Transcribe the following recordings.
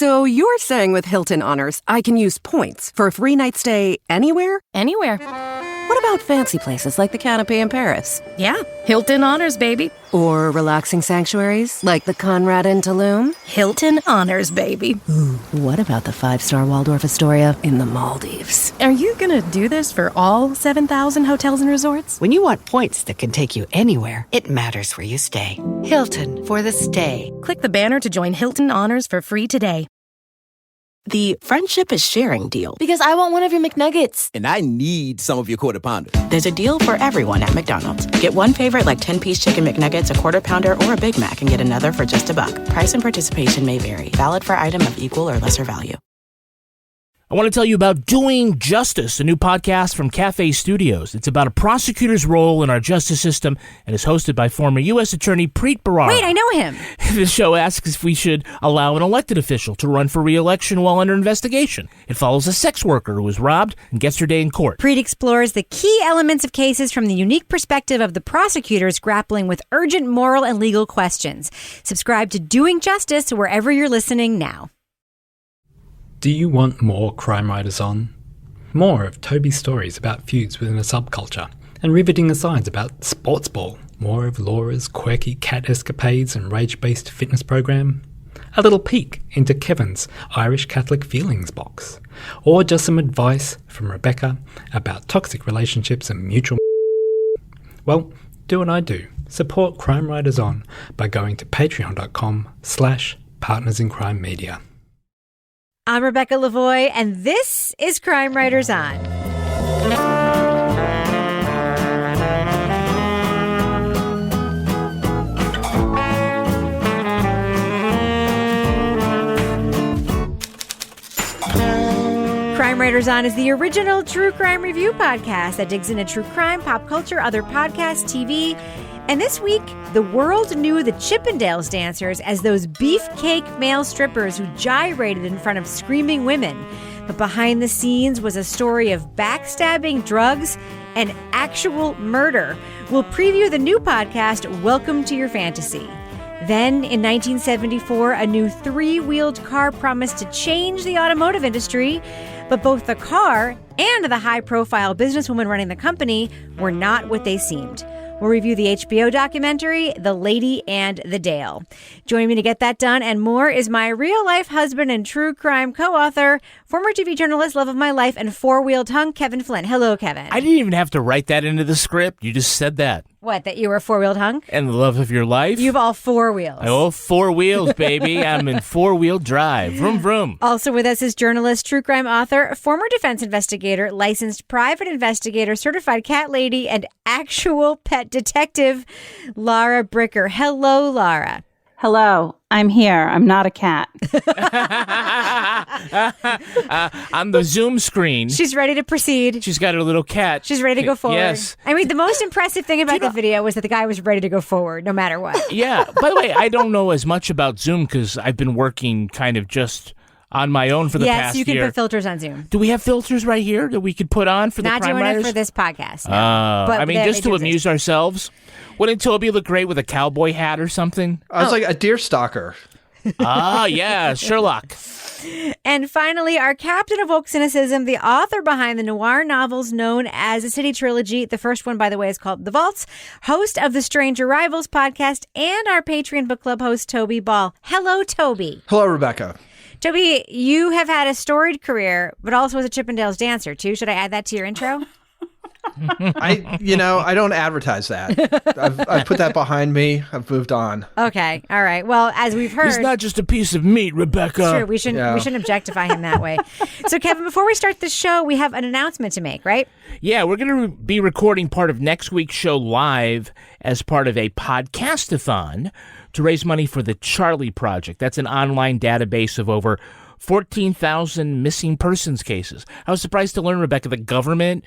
So you're saying with Hilton Honors, I can use points for a free night stay anywhere? Anywhere. What about fancy places like the Canopy in Paris? Yeah, Hilton Honors, baby. Or relaxing sanctuaries like the Conrad in Tulum? Hilton Honors, baby. Ooh, what about the 5-star Waldorf Astoria in the Maldives? Are you gonna do this for all 7,000 hotels and resorts? When you want points that can take you anywhere, it matters where you stay. Hilton for the stay. Click the banner to join Hilton Honors for free today. The friendship is sharing deal. Because I want one of your McNuggets. And I need some of your Quarter Pounder. There's a deal for everyone at McDonald's. Get one favorite like 10-piece chicken McNuggets, a Quarter Pounder, or a Big Mac and get another for just $1. Price and participation may vary. Valid for item of equal or lesser value. I want to tell you about Doing Justice, a new podcast from Cafe Studios. It's about a prosecutor's role in our justice system and is hosted by former U.S. Attorney Preet Bharara. Wait, I know him. The show asks if we should allow an elected official to run for re-election while under investigation. It follows a sex worker who was robbed and gets her day in court. Preet explores the key elements of cases from the unique perspective of the prosecutors grappling with urgent moral and legal questions. Subscribe to Doing Justice wherever you're listening now. Do you want more Crime Writers On? More of Toby's stories about feuds within a subculture and riveting asides about sports ball? More of Laura's quirky cat escapades and rage-based fitness program? A little peek into Kevin's Irish Catholic feelings box? Or just some advice from Rebecca about toxic relationships and mutual... Well, do what I do. Support Crime Writers On by going to patreon.com/partnersincrimemedia. I'm Rebecca Lavoie, and this is Crime Writers On. Crime Writers On is the original true crime review podcast that digs into true crime, pop culture, other podcasts, TV. And this week, the world knew the Chippendales dancers as those beefcake male strippers who gyrated in front of screaming women. But behind the scenes was a story of backstabbing, drugs, and actual murder. We'll preview the new podcast, Welcome to Your Fantasy. Then, in 1974, a new 3-wheeled car promised to change the automotive industry. But both the car and the high-profile businesswoman running the company were not what they seemed. We'll review the HBO documentary, The Lady and the Dale. Joining me to get that done and more is my real-life husband and true crime co-author, former TV journalist, love of my life, and four-wheeled hunk, Kevin Flynn. Hello, Kevin. I didn't even have to write that into the script. You just said that. What, that you were a four-wheeled hunk? And the love of your life? You've all four wheels. Oh, 4 wheels, baby. I'm in 4-wheel drive. Vroom, vroom. Also with us is journalist, true crime author, former defense investigator, licensed private investigator, certified cat lady, and actual pet detective, Laura Bricker. Hello, Laura. Hello, I'm here. I'm not a cat. On the Zoom screen. She's ready to proceed. She's got her little cat. She's ready to go forward. Yes. I mean, the most impressive thing about the video was that the guy was ready to go forward, no matter what. Yeah. By the way, I don't know as much about Zoom because I've been working kind of just on my own for the past year. Yes, you can put filters on Zoom. Do we have filters right here that we could put on for the crime writers? Not doing it for this podcast. No. I mean, just to amuse ourselves. Wouldn't Toby look great with a cowboy hat or something? I was like a deer stalker. Ah, yeah, Sherlock. And finally, our captain of woke cynicism, the author behind the noir novels known as the City Trilogy. The first one, by the way, is called The Vaults. Host of the Strange Arrivals podcast and our Patreon book club host, Toby Ball. Hello, Toby. Hello, Rebecca. Toby, you have had a storied career, but also as a Chippendales dancer, too. Should I add that to your intro? I don't advertise that. I've put that behind me. I've moved on. Okay. All right. Well, as we've heard, he's not just a piece of meat, Rebecca. It's true. We shouldn't objectify him that way. So, Kevin, before we start the show, we have an announcement to make, right? Yeah, we're going to be recording part of next week's show live as part of a podcast-a-thon to raise money for the Charlie Project. That's an online database of over 14,000 missing persons cases. I was surprised to learn, Rebecca, the government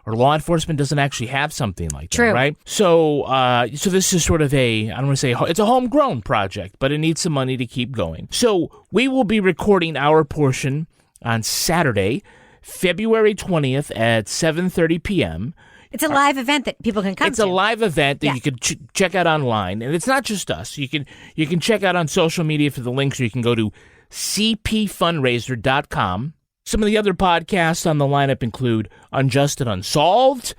or law enforcement doesn't actually have something like that, right? So this is sort of I don't want to say, it's a homegrown project, but it needs some money to keep going. So we will be recording our portion on Saturday, February 20th at 7:30 p.m. It's a live event that people can come to. It's a live event that you can check out online, and it's not just us. You can check out on social media for the links, or you can go to cpfundraiser.com. Some of the other podcasts on the lineup include Unjust and Unsolved,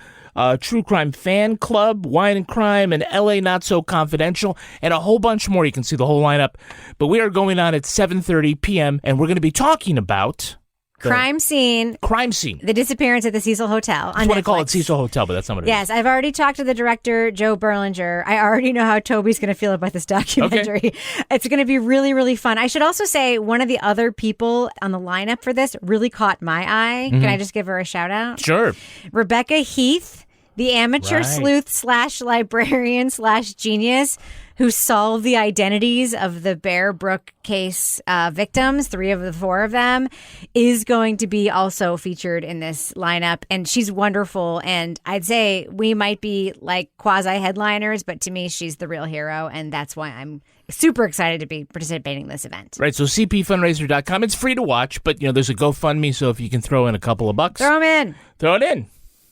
True Crime Fan Club, Wine and Crime, and LA Not So Confidential, and a whole bunch more. You can see the whole lineup. But we are going on at 7:30 p.m., and we're going to be talking about... Crime Scene. The disappearance at the Cecil Hotel on Netflix. I want to call it Cecil Hotel, but that's not what it is. Yes, I've already talked to the director, Joe Berlinger. I already know how Toby's going to feel about this documentary. Okay. It's going to be really, really fun. I should also say one of the other people on the lineup for this really caught my eye. Mm-hmm. Can I just give her a shout out? Sure. Rebecca Heath, the amateur sleuth / librarian / genius who solved the identities of the Bear Brook case victims, 3 of the 4 of them, is going to be also featured in this lineup. And she's wonderful. And I'd say we might be like quasi-headliners, but to me, she's the real hero. And that's why I'm super excited to be participating in this event. Right, so cpfundraiser.com. It's free to watch, but there's a GoFundMe, so if you can throw in a couple of bucks. Throw them in. Throw it in.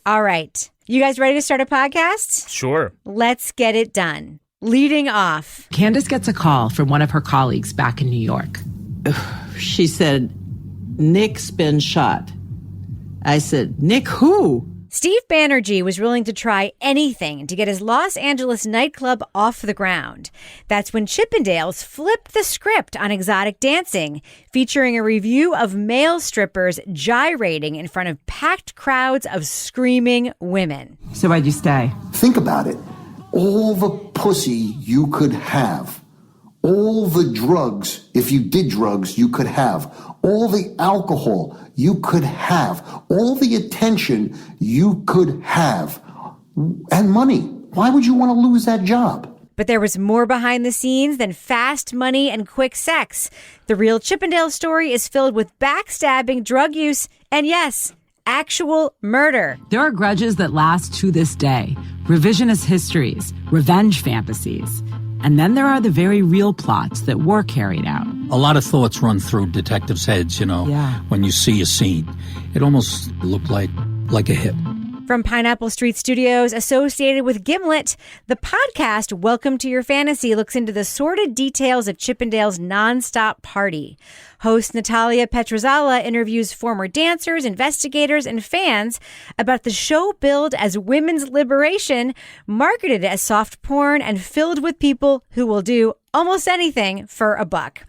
All right. You guys ready to start a podcast? Sure. Let's get it done. Leading off. Candace gets a call from one of her colleagues back in New York. She said, Nick's been shot. I said, Nick who? Steve Banerjee was willing to try anything to get his Los Angeles nightclub off the ground. That's when Chippendales flipped the script on exotic dancing, featuring a review of male strippers gyrating in front of packed crowds of screaming women. So why'd you stay? Think about it. All the pussy you could have, all the drugs, if you did drugs, you could have, all the alcohol you could have, all the attention you could have, and money. Why would you want to lose that job? But there was more behind the scenes than fast money and quick sex. The real Chippendale story is filled with backstabbing, drug use, and yes, actual murder. There are grudges that last to this day, revisionist histories, revenge fantasies. And then there are the very real plots that were carried out. A lot of thoughts run through detectives' heads, when you see a scene. It almost looked like a hit. From Pineapple Street Studios, associated with Gimlet, the podcast Welcome to Your Fantasy looks into the sordid details of Chippendale's nonstop party. Host Natalia Petrozzala interviews former dancers, investigators, and fans about the show billed as women's liberation, marketed as soft porn, and filled with people who will do almost anything for a buck.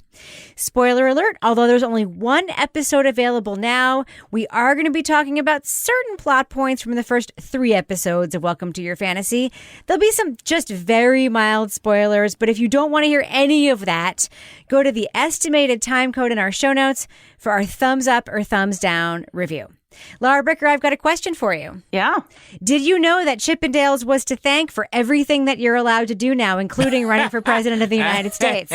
Spoiler alert, although there's only 1 episode available now, we are going to be talking about certain plot points from the first 3 episodes of Welcome to Your Fantasy. There'll be some just very mild spoilers, but if you don't want to hear any of that, go to the estimated time code in our show notes for our thumbs up or thumbs down review. Laura Bricker, I've got a question for you. Yeah. Did you know that Chippendales was to thank for everything that you're allowed to do now, including running for president of the United States?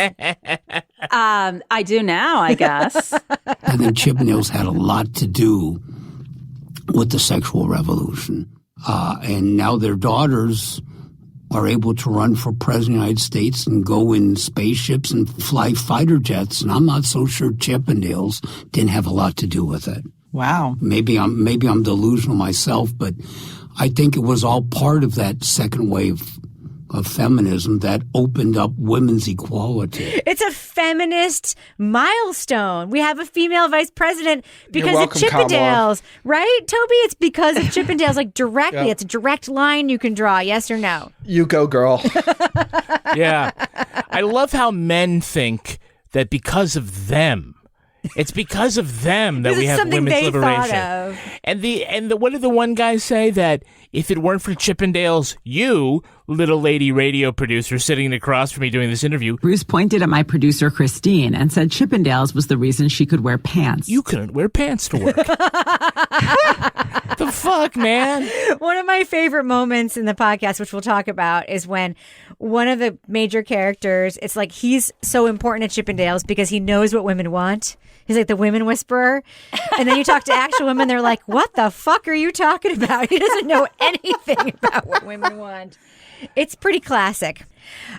I do now, I guess. I think Chippendales had a lot to do with the sexual revolution. And now their daughters are able to run for president of the United States and go in spaceships and fly fighter jets. And I'm not so sure Chippendales didn't have a lot to do with it. Wow. Maybe I'm delusional myself, but I think it was all part of that second wave of feminism that opened up women's equality. It's a feminist milestone. We have a female vice president because You're of welcome, Chippendales, right, Toby? It's because of Chippendales, like directly. Yep. It's a direct line you can draw, yes or no. You go, girl. Yeah. I love how men think that because of them, it's because of them that we have women's liberation. And what did the one guy say? That if it weren't for Chippendales, you, little lady radio producer sitting across from me doing this interview. Bruce pointed at my producer, Christine, and said Chippendales was the reason she could wear pants. You couldn't wear pants to work. The fuck, man? One of my favorite moments in the podcast, which we'll talk about, is when one of the major characters, it's like he's so important at Chippendales because he knows what women want. He's like the women whisperer. And then you talk to actual women, they're like, what the fuck are you talking about? He doesn't know anything about what women want. It's pretty classic.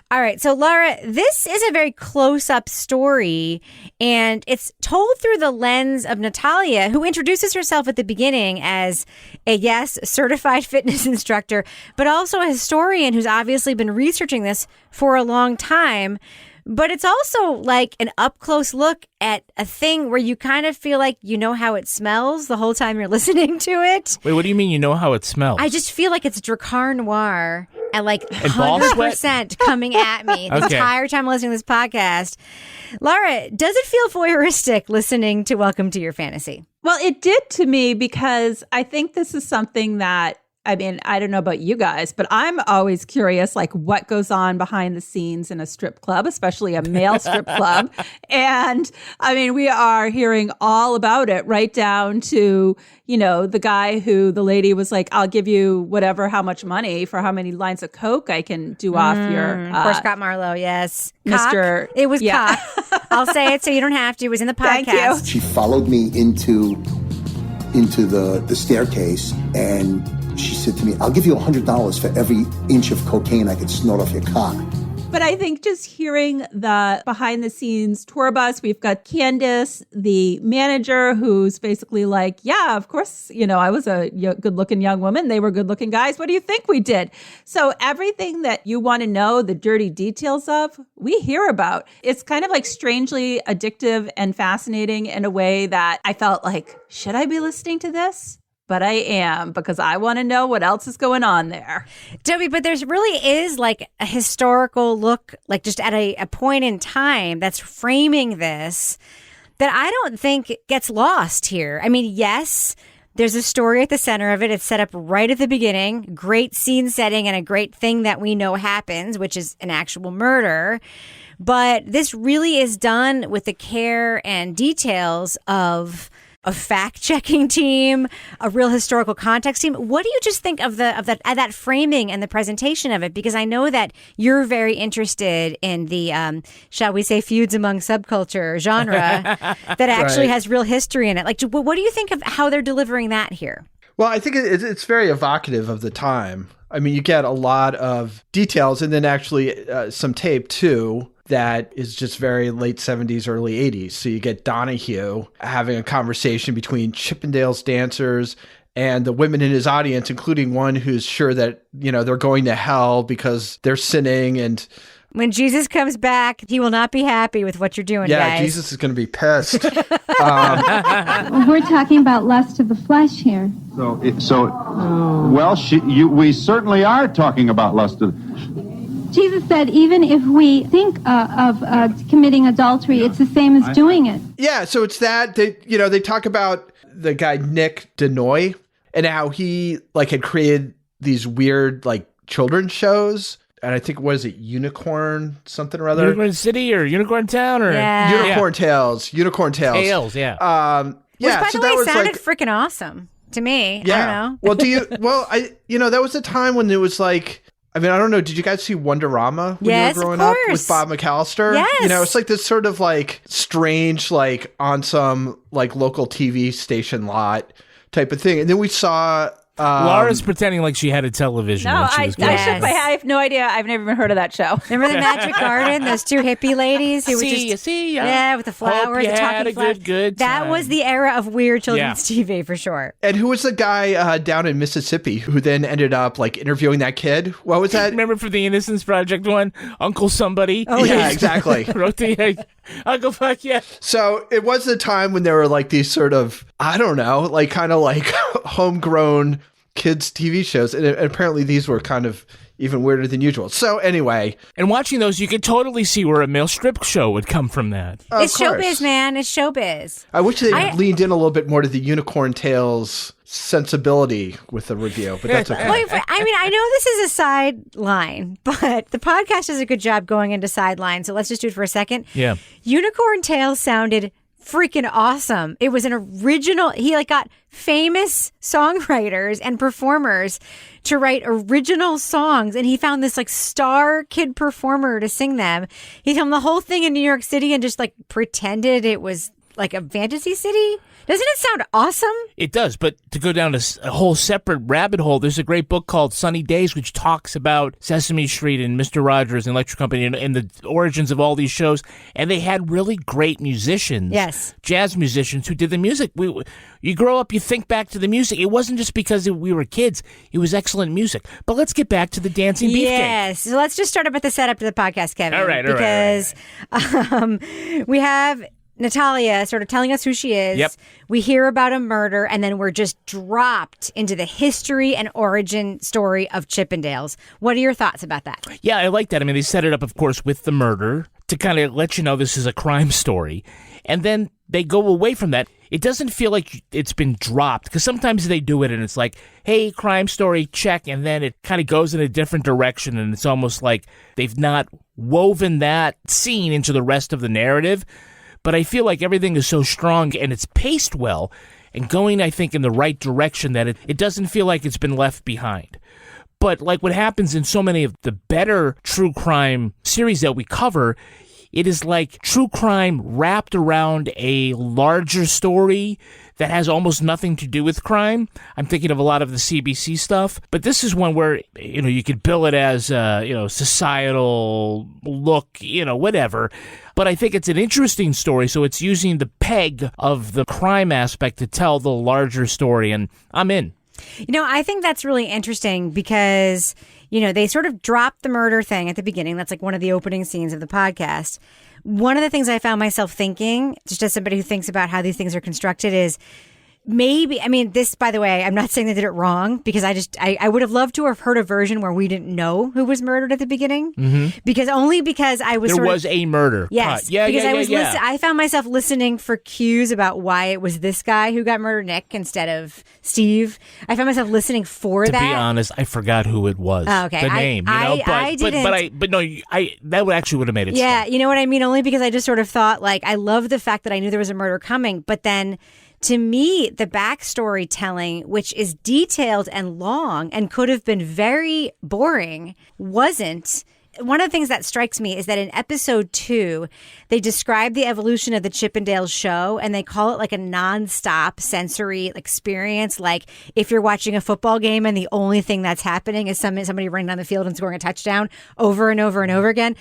All right. So, Laura, this is a very close-up story, and it's told through the lens of Natalia, who introduces herself at the beginning as a, certified fitness instructor, but also a historian who's obviously been researching this for a long time. But it's also like an up-close look at a thing where you kind of feel like you know how it smells the whole time you're listening to it. Wait, what do you mean you know how it smells? I just feel like it's Drakkar Noir and like And ball sweat? 100% coming at me the Okay. entire time listening to this podcast. Laura, does it feel voyeuristic listening to Welcome to Your Fantasy? Well, it did to me because I think this is something that, I mean, I don't know about you guys, but I'm always curious, like what goes on behind the scenes in a strip club, especially a male strip club. And I mean, we are hearing all about it, right down to, you know, the guy who the lady was like, I'll give you whatever, how much money for how many lines of coke I can do off your. Poor Scott Marlowe, yes. Mr. Cock. It was cock. I'll say it so you don't have to. It was in the podcast. Thank you. She followed me into the staircase, and she said to me, I'll give you $100 for every inch of cocaine I could snort off your cock. But I think just hearing the behind the scenes tour bus, we've got Candace, the manager, who's basically like, yeah, of course, you know, I was a good looking young woman. They were good looking guys. What do you think we did? So everything that you want to know, the dirty details of, we hear about. It's kind of like strangely addictive and fascinating in a way that I felt like, should I be listening to this? But I am, because I want to know what else is going on there. Toby, but there's really is like a historical look, like just at a point in time that's framing this that I don't think gets lost here. I mean, yes, there's a story at the center of it. It's set up right at the beginning. Great scene setting and a great thing that we know happens, which is an actual murder. But this really is done with the care and details of a fact-checking team, a real historical context team. What do you just think of that framing and the presentation of it? Because I know that you're very interested in the, shall we say, feuds among subculture genre that actually has real history in it. Like, what do you think of how they're delivering that here? Well, I think it's very evocative of the time. I mean, you get a lot of details and then actually some tape, too, that is just very late 70s, early 80s. So you get Donahue having a conversation between Chippendales dancers and the women in his audience, including one who's sure that, you know, they're going to hell because they're sinning. And when Jesus comes back, he will not be happy with what you're doing, guys. Jesus is going to be pissed. Well, we're talking about lust of the flesh here. We certainly are talking about lust of. Jesus said, even if we think of committing adultery, it's the same as doing it. Yeah, so it's that they talk about the guy Nick Denoy and how he had created these weird children's shows. And I think, what is it, Unicorn something or other? Unicorn City or Unicorn Town or Unicorn Tales. Tales, yeah. Which, by the way, sounded freaking awesome to me. Yeah. I don't know. That was a time when it was like, I mean, I don't know. Did you guys see Wonderama when you were growing up with Bob McAllister? Yes. You know, it's like this sort of strange, on some local TV station lot type of thing. And then we saw. Laura's pretending like she had a television. No, when she was growing up. I have no idea. I've never even heard of that show. Remember the Magic Garden? Those two hippie ladies who were with the flowers, the talking flowers. Good that time. was the era of weird children's TV for sure. And who was the guy down in Mississippi who then ended up interviewing that kid? What was that? Remember for the Innocence Project one, Uncle Somebody? Oh yeah, exactly. Wrote the Uncle Fuck yeah. So it was the time when there were these sort of, I don't know, kind of homegrown kids TV shows, and apparently these were kind of even weirder than usual. So anyway, and watching those, you could totally see where a male strip show would come from. That it's showbiz, man. It's showbiz. I wish they leaned in a little bit more to the Unicorn Tales sensibility with the review, but that's okay. I mean, I know this is a sideline, but the podcast does a good job going into sidelines. So let's just do it for a second. Yeah, Unicorn Tales sounded freaking awesome. It was an original. He got famous songwriters and performers to write original songs, and he found this star kid performer to sing them. He filmed the whole thing in New York City and just pretended it was like a fantasy city? Doesn't it sound awesome? It does, but to go down a whole separate rabbit hole, there's a great book called Sunny Days, which talks about Sesame Street and Mr. Rogers and Electric Company and the origins of all these shows. And they had really great musicians, jazz musicians, who did the music. You grow up, you think back to the music. It wasn't just because we were kids. It was excellent music. But let's get back to the dancing beefcake. Yes. So let's just start up with the setup to the podcast, Kevin. All right. Because we have Natalia sort of telling us who she is. Yep. We hear about a murder, and then we're just dropped into the history and origin story of Chippendales. What are your thoughts about that? Yeah, I like that. I mean, they set it up, of course, with the murder to kind of let you know this is a crime story. And then they go away from that. It doesn't feel like it's been dropped, because sometimes they do it and it's like, hey, crime story, check, and then it kind of goes in a different direction, and it's almost like they've not woven that scene into the rest of the narrative. But I feel like everything is so strong and it's paced well and going, I think, in the right direction that it doesn't feel like it's been left behind. But like what happens in so many of the better true crime series that we cover, it is like true crime wrapped around a larger story that has almost nothing to do with crime. I'm thinking of a lot of the CBC stuff, but this is one where, you could bill it as, societal look, whatever. But I think it's an interesting story, so it's using the peg of the crime aspect to tell the larger story, and I'm in. I think that's really interesting because, they sort of dropped the murder thing at the beginning. That's like one of the opening scenes of the podcast. One of the things I found myself thinking, just as somebody who thinks about how these things are constructed, is maybe, this, by the way, I'm not saying they did it wrong, because I would have loved to have heard a version where we didn't know who was murdered at the beginning. Mm-hmm. Because I was There was a murder. Yes. Yeah, because I found myself listening for cues about why it was this guy who got murdered, Nick, instead of Steve. I found myself listening for that. To be honest, I forgot who it was. Oh, okay. The name, I didn't. That actually would have made it. Yeah, strong. you know what I mean? Only because I just sort of thought, I love the fact that I knew there was a murder coming, but then to me, the backstory telling, which is detailed and long and could have been very boring, wasn't. One of the things that strikes me is that in episode 2, they describe the evolution of the Chippendales show, and they call it like a nonstop sensory experience. Like if you're watching a football game and the only thing that's happening is somebody running down the field and scoring a touchdown over and over and over again.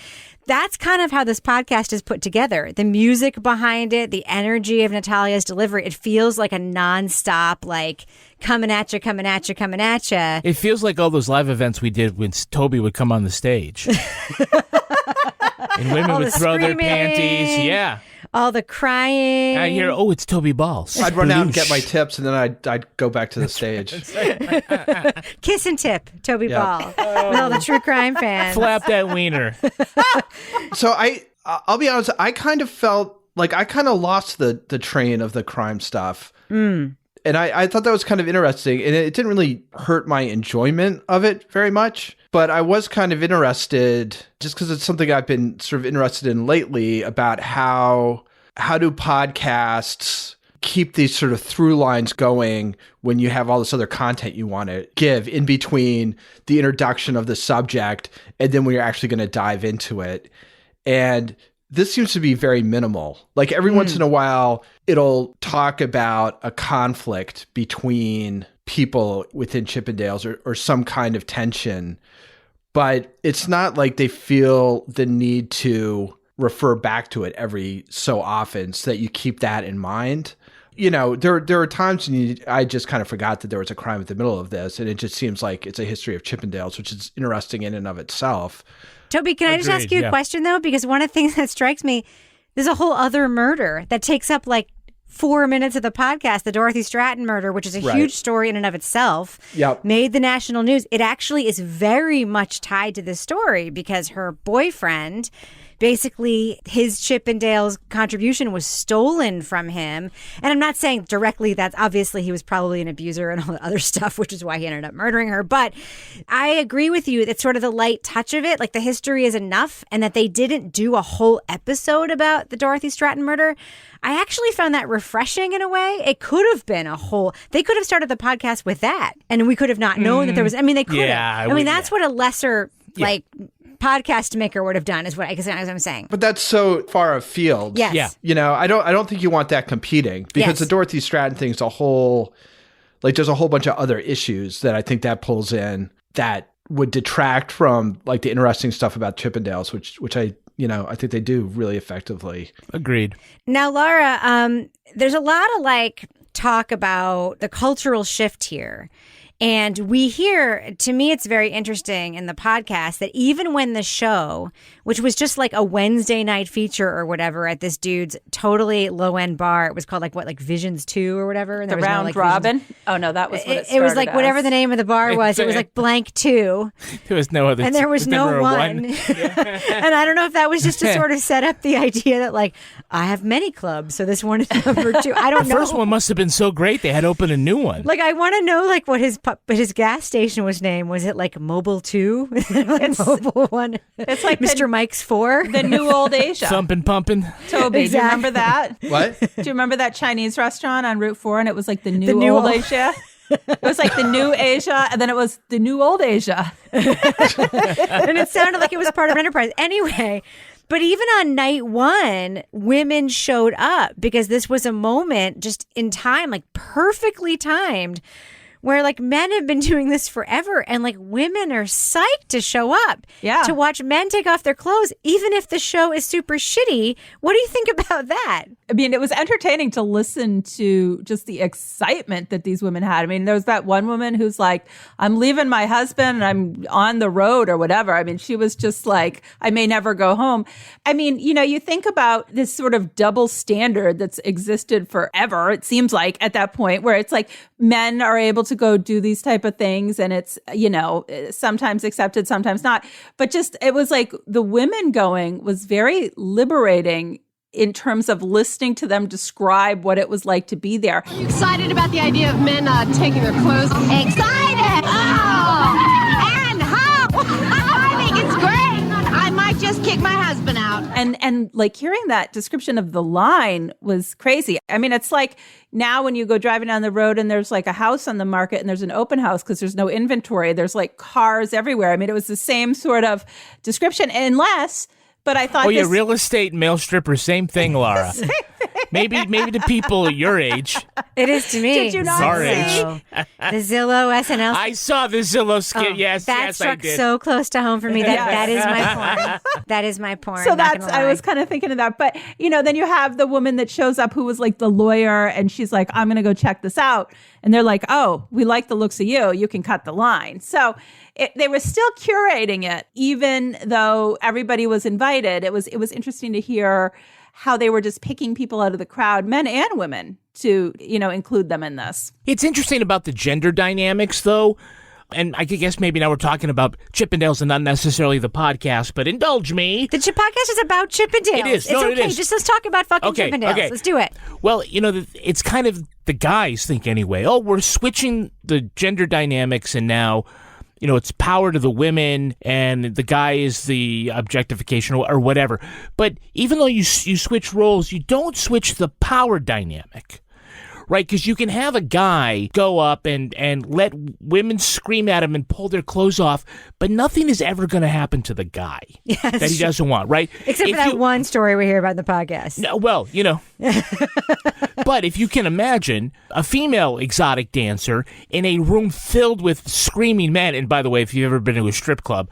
That's kind of how this podcast is put together. The music behind it, the energy of Natalia's delivery, it feels like a nonstop, coming at you, coming at you, coming at you. It feels like all those live events we did when Toby would come on the stage. And women would throw their panties. Yeah. All the crying. I hear, it's Toby Balls. I'd run out and get my tips, and then I'd go back to the stage. Kiss and tip, Toby Ball. With all the true crime fans. Flap that wiener. So I'll be honest, I kind of felt like I kind of lost the train of the crime stuff. Mm. And I thought that was kind of interesting, and it didn't really hurt my enjoyment of it very much. But I was kind of interested, just because it's something I've been sort of interested in lately, about how do podcasts keep these sort of through lines going when you have all this other content you want to give in between the introduction of the subject and then when you're actually going to dive into it. And this seems to be very minimal. Like every once in a while, it'll talk about a conflict between people within Chippendales or some kind of tension, but it's not like they feel the need to refer back to it every so often so that you keep that in mind. There are times when I just kind of forgot that there was a crime at the middle of this, and it just seems like it's a history of Chippendales, which is interesting in and of itself. Toby, can I just ask you a question, though? Because one of the things that strikes me, there's a whole other murder that takes up 4 minutes of the podcast, the Dorothy Stratton murder, which is a huge story in and of itself, made the national news. It actually is very much tied to this story because her boyfriend, basically his Chippendales contribution was stolen from him. And I'm not saying directly that obviously he was probably an abuser and all the other stuff, which is why he ended up murdering her. But I agree with you that sort of the light touch of it, the history is enough, and that they didn't do a whole episode about the Dorothy Stratton murder. I actually found that refreshing in a way. It could have been they could have started the podcast with that, and we could have not known that there was, they could have. That's what a lesser, podcast maker would have done, is what I'm saying. But that's so far afield. Yes. Yeah. You know, I don't think you want that competing, because the Dorothy Stratton thing's a whole, like, there's a whole bunch of other issues that I think that pulls in that would detract from, like, the interesting stuff about Chippendales, which I think they do really effectively. Agreed. Now, Laura, there's a lot of like talk about the cultural shift here. And we hear, to me, it's very interesting in the podcast that even when the show, which was just like a Wednesday night feature or whatever at this dude's totally low end bar, it was called like Visions 2 or whatever. And the there was Round no, like, Robin? Oh, no, that was what it was like whatever the name of the bar was. It was like blank 2. There was no other. And there was no one. And I don't know if that was just to sort of set up the idea that, like, I have many clubs, so this one is number 2. I don't know. The first one must have been so great they had to open a new one. Like, I want to know, like, what his gas station was named. Was it like Mobile 2? It's Mobile 1. It's like Mr. Mike's 4. The New Old Asia. Thumping, pumping. Toby, do you remember that? What? Do you remember that Chinese restaurant on Route 4? And it was like the New Old Asia? It was like the New Asia, and then it was the New Old Asia. And it sounded like it was part of an enterprise. Anyway, but even on night 1, women showed up because this was a moment just in time, like perfectly timed, where like men have been doing this forever, and like women are psyched to show up to watch men take off their clothes, even if the show is super shitty. What do you think about that? I mean, it was entertaining to listen to just the excitement that these women had. I mean, there was that one woman who's like, I'm leaving my husband and I'm on the road or whatever. I mean, she was just like, I may never go home. I mean, you know, you think about this sort of double standard that's existed forever, it seems like, at that point, where it's like men are able to go do these type of things, and it's, you know, sometimes accepted, sometimes not. But just, it was like the women going was very liberating in terms of listening to them describe what it was like to be there. Are you excited about the idea of men taking their clothes? Excited! Oh! And how? I think it's great. I might just kick my husband out. And like hearing that description of the line was crazy. I mean, it's like now when you go driving down the road and there's like a house on the market and there's an open house because there's no inventory. There's like cars everywhere. I mean, it was the same sort of description, but I thought real estate, male stripper, same thing, Laura. Maybe to people your age. It is to me. Did you not our see? age. The Zillow SNL. I saw the Zillow skit. Yes, that I struck did. so close to home for me. That is my porn. That is my porn. So I was kind of thinking of that. But, you know, then you have the woman that shows up who was like the lawyer, and she's like, I'm going to go check this out. And they're like, oh, we like the looks of you. You can cut the line. So they were still curating it, even though everybody was invited. It was interesting to hear how they were just picking people out of the crowd, men and women, to, you know, include them in this. It's interesting about the gender dynamics, though. And I guess maybe now we're talking about Chippendales and not necessarily the podcast, but indulge me. The podcast is about Chippendales. It is. It's okay. It is. Just let's talk about fucking Chippendales. Okay. Let's do it. Well, you know, it's kind of the guys think anyway. Oh, we're switching the gender dynamics, and now, you know, it's power to the women and the guy is the objectification or whatever. But even though you switch roles, you don't switch the power dynamic, right? Because you can have a guy go up and let women scream at him and pull their clothes off, but nothing is ever going to happen to the guy that he doesn't want, right? Except for that one story we hear about in the podcast. No, well, you know. But if you can imagine a female exotic dancer in a room filled with screaming men, and by the way, if you've ever been to a strip club,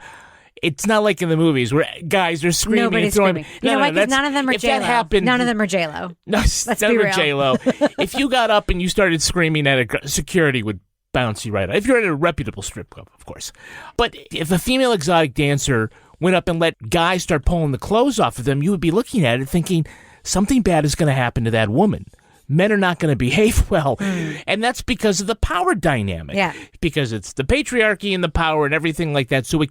it's not like in the movies where guys are screaming. Nobody's and throwing. screaming. You know why? Because none of them are if J-Lo. That happened, none of them are J-Lo. No, Let's none be of real. J-Lo. If you got up and you started screaming at security would bounce you right out. If you're at a reputable strip club, of course. But if a female exotic dancer went up and let guys start pulling the clothes off of them, you would be looking at it thinking something bad is going to happen to that woman. Men are not going to behave well. And that's because of the power dynamic. Yeah. Because it's the patriarchy and the power and everything like that. So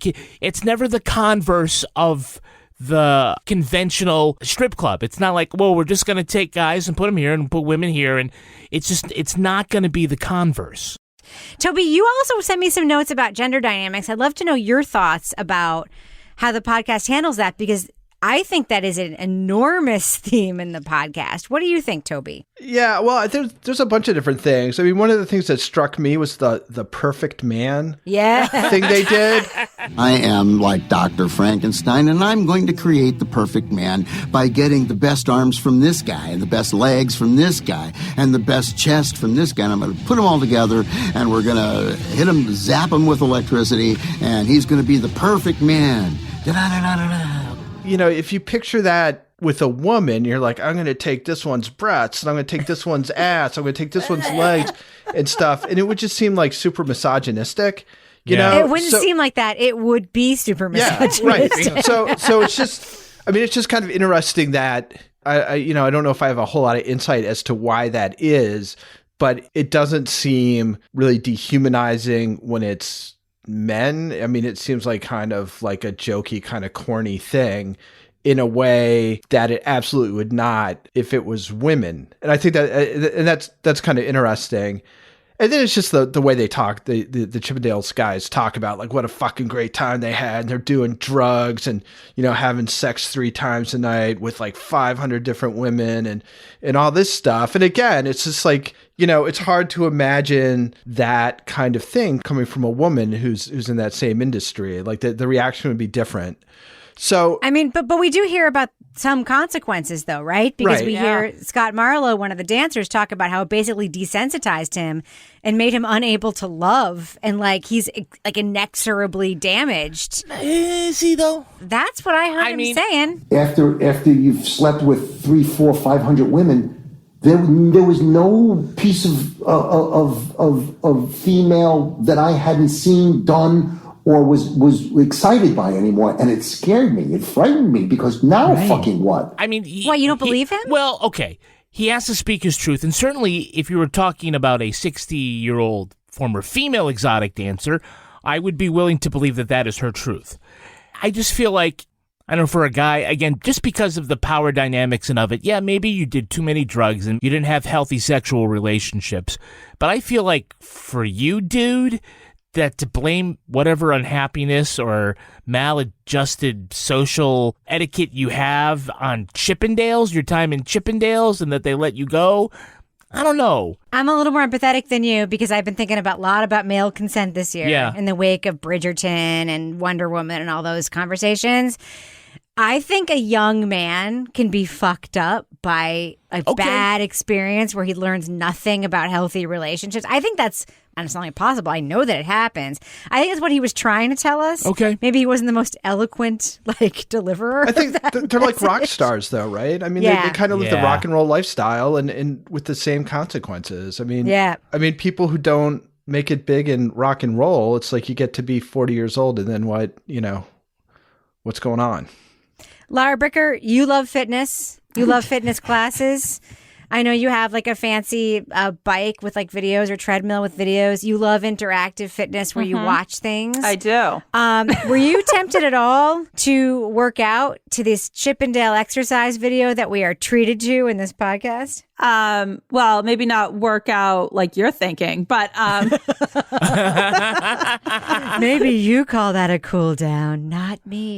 it's never the converse of the conventional strip club. It's not like, well, we're just going to take guys and put them here and put women here. And it's not going to be the converse. Toby, you also sent me some notes about gender dynamics. I'd love to know your thoughts about how the podcast handles that, because I think that is an enormous theme in the podcast. What do you think, Toby? Yeah, well, there's a bunch of different things. I mean, one of the things that struck me was the perfect man thing they did. I am like Dr. Frankenstein, and I'm going to create the perfect man by getting the best arms from this guy, and the best legs from this guy, and the best chest from this guy. And I'm going to put them all together, and we're going to hit him, zap him with electricity, and he's going to be the perfect man. Da-da-da-da-da-da. You know, if you picture that with a woman, you're like, I'm going to take this one's breasts, and I'm going to take this one's ass, I'm going to take this one's legs and stuff. And it would just seem like super misogynistic. You know? It wouldn't seem like that. It would be super misogynistic. Right. So it's just, I mean, it's just kind of interesting that I don't know if I have a whole lot of insight as to why that is, but it doesn't seem really dehumanizing when it's men. I mean, it seems like kind of like a jokey, kind of corny thing in a way that it absolutely would not if it was women. And I think that, and that's kind of interesting. And then it's just the way they talk, the Chippendales guys talk about like what a fucking great time they had. And they're doing drugs and, you know, having sex 3 times a night with like 500 different women and all this stuff. And again, it's just like, you know, it's hard to imagine that kind of thing coming from a woman who's in that same industry. Like the reaction would be different. So I mean, but we do hear about some consequences, though, right? Because we hear Scott Marlowe, one of the dancers, talk about how it basically desensitized him and made him unable to love, and like he's like inexorably damaged. Is he though? That's what I heard him saying. After you've slept with 300, 400, 500 women, there was no piece of female that I hadn't seen, done, or was excited by anymore, and it scared me. It frightened me because now fucking what? I mean, what, you don't believe him? Well, okay. He has to speak his truth, and certainly if you were talking about a 60-year-old former female exotic dancer, I would be willing to believe that is her truth. I just feel like, I don't know, for a guy, again, just because of the power dynamics and of it, yeah, maybe you did too many drugs and you didn't have healthy sexual relationships, but I feel like for you, dude, that to blame whatever unhappiness or maladjusted social etiquette you have on Chippendales, your time in Chippendales, and that they let you go, I don't know. I'm a little more empathetic than you because I've been thinking a lot about male consent this year in the wake of Bridgerton and Wonder Woman and all those conversations. I think a young man can be fucked up by a bad experience where he learns nothing about healthy relationships. I think that's, and it's not only possible, I know that it happens. I think that's what he was trying to tell us. Okay. Maybe he wasn't the most eloquent, deliverer. I think they're like rock stars, though, right? I mean, they kind of live the rock and roll lifestyle and with the same consequences. I mean, people who don't make it big in rock and roll, it's like you get to be 40 years old and then what, what's going on? Lara Bricker, you love fitness. You love fitness classes. I know you have like a fancy bike with like videos or treadmill with videos. You love interactive fitness where you watch things. I do. Were you tempted at all to work out to this Chippendale exercise video that we are treated to in this podcast? Well, maybe not work out like you're thinking, but maybe you call that a cool down, not me.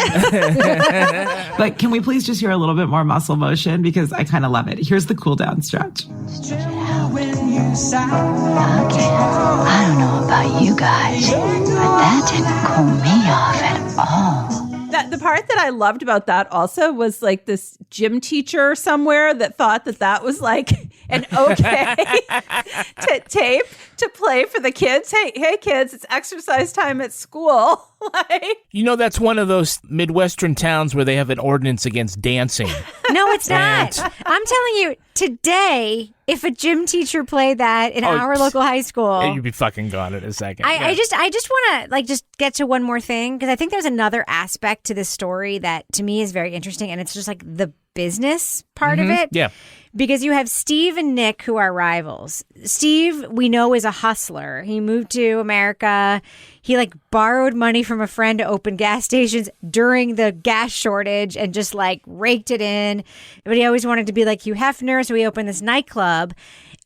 But can we please just hear a little bit more muscle motion because I kind of love it. Here's the cool down stretch. Okay, I don't know about you guys, but that didn't cool me off at all. The part that I loved about that also was like this gym teacher somewhere that thought that was like an okay tape to play for the kids. Hey kids, it's exercise time at school. That's one of those Midwestern towns where they have an ordinance against dancing. No, it's not. I'm telling you, today, if a gym teacher played that in our local high school, you'd be fucking gone in a second. I just want to just get to one more thing because I think there's another aspect to this story that to me is very interesting, and it's just like the business part of it. Yeah. Because you have Steve and Nick who are rivals. Steve, we know, is a hustler. He moved to America. He borrowed money from a friend to open gas stations during the gas shortage and just raked it in. But he always wanted to be like Hugh Hefner, so he opened this nightclub.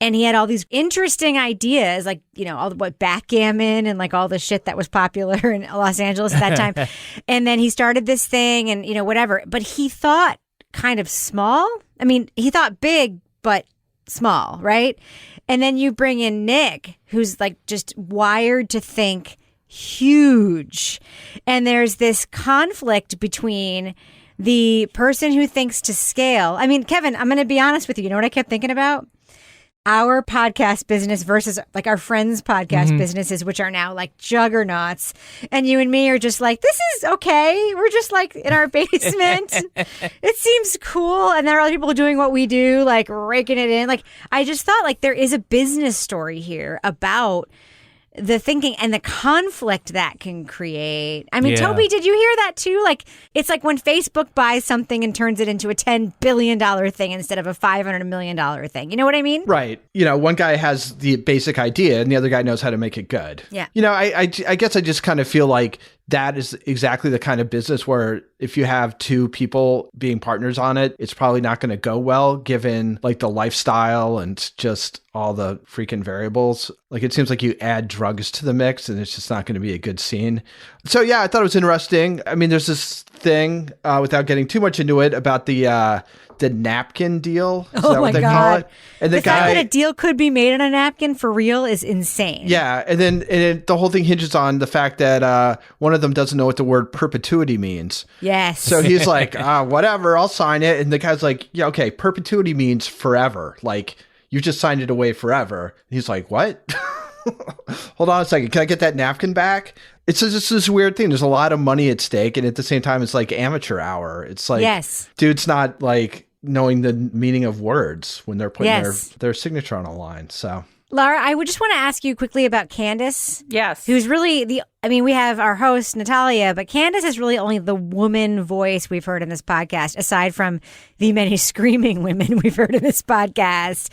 And he had all these interesting ideas, like, all the backgammon and like all the shit that was popular in Los Angeles at that time. And then he started this thing and, whatever. But he thought kind of small. I mean, he thought big, but small, right? And then you bring in Nick, who's like just wired to think huge. And there's this conflict between the person who thinks to scale. I mean, Kevin, I'm going to be honest with you. You know what I kept thinking about? Our podcast business versus like our friends' podcast businesses, which are now like juggernauts. And you and me are just like, this is okay. We're just like in our basement. It seems cool. And there are other people doing what we do, like raking it in. Like, I just thought like there is a business story here about the thinking and the conflict that can create. I mean, Toby, did you hear that too? Like, it's like when Facebook buys something and turns it into a $10 billion thing instead of a $500 million thing. You know what I mean? Right. One guy has the basic idea and the other guy knows how to make it good. Yeah. I guess I just kind of feel like that is exactly the kind of business where if you have two people being partners on it, it's probably not going to go well given like the lifestyle and just all the freaking variables. Like it seems like you add drugs to the mix and it's just not going to be a good scene. So yeah, I thought it was interesting. I mean, there's this thing without getting too much into it about the napkin deal. Is that what they call it? And the fact that a deal could be made on a napkin for real is insane. Yeah. And then the whole thing hinges on the fact that one of them doesn't know what the word perpetuity means. Yes. So he's like, whatever, I'll sign it. And the guy's like, yeah, okay, perpetuity means forever. Like, you just signed it away forever. He's like, what? Hold on a second. Can I get that napkin back? It's just this weird thing. There's a lot of money at stake. And at the same time, it's like amateur hour. It's like, dude's not like knowing the meaning of words when they're putting their signature on a line. So, Laura, I would just want to ask you quickly about Candace. Yes. Who's really we have our host, Natalia, but Candace is really only the woman voice we've heard in this podcast, aside from the many screaming women we've heard in this podcast.